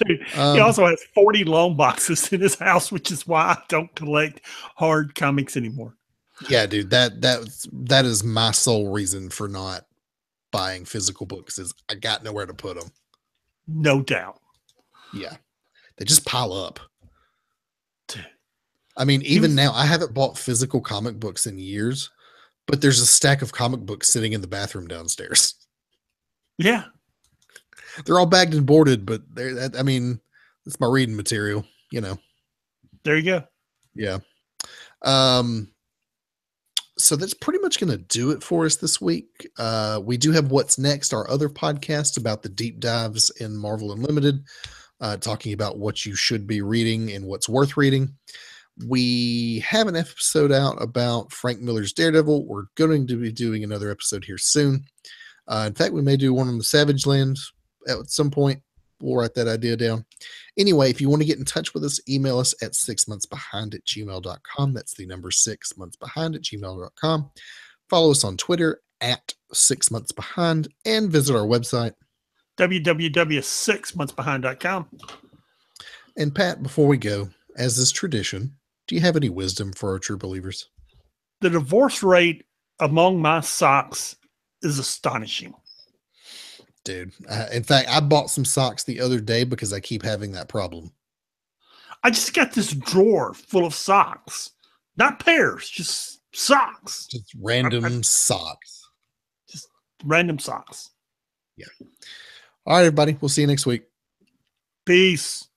Dude, he also has 40 long boxes in his house, which is why I don't collect hard comics anymore. Yeah, dude, that is my sole reason for not buying physical books is I got nowhere to put them. No doubt. Yeah, they just pile up. Dude. I mean, even now, I haven't bought physical comic books in years, but there's a stack of comic books sitting in the bathroom downstairs. Yeah. They're all bagged and boarded, but I mean, it's my reading material, you know. There you go. Yeah. So that's pretty much going to do it for us this week. We do have What's Next, our other podcast about the deep dives in Marvel Unlimited, talking about what you should be reading and what's worth reading. We have an episode out about Frank Miller's Daredevil. We're going to be doing another episode here soon. In fact, we may do one on the Savage Land at some point. We'll write that idea down. Anyway, if you want to get in touch with us, email us at 6monthsbehind@gmail.com. That's the number 6monthsbehind@gmail.com. Follow us on Twitter at 6monthsbehind and visit our website www.6monthsbehind.com. And Pat, before we go, as is tradition, do you have any wisdom for our true believers? The divorce rate among my socks is astonishing. Dude, in fact, I bought some socks the other day because I keep having that problem. I just got this drawer full of socks, not pairs, just socks. Just random socks. Just random socks. Yeah. All right, everybody. We'll see you next week. Peace.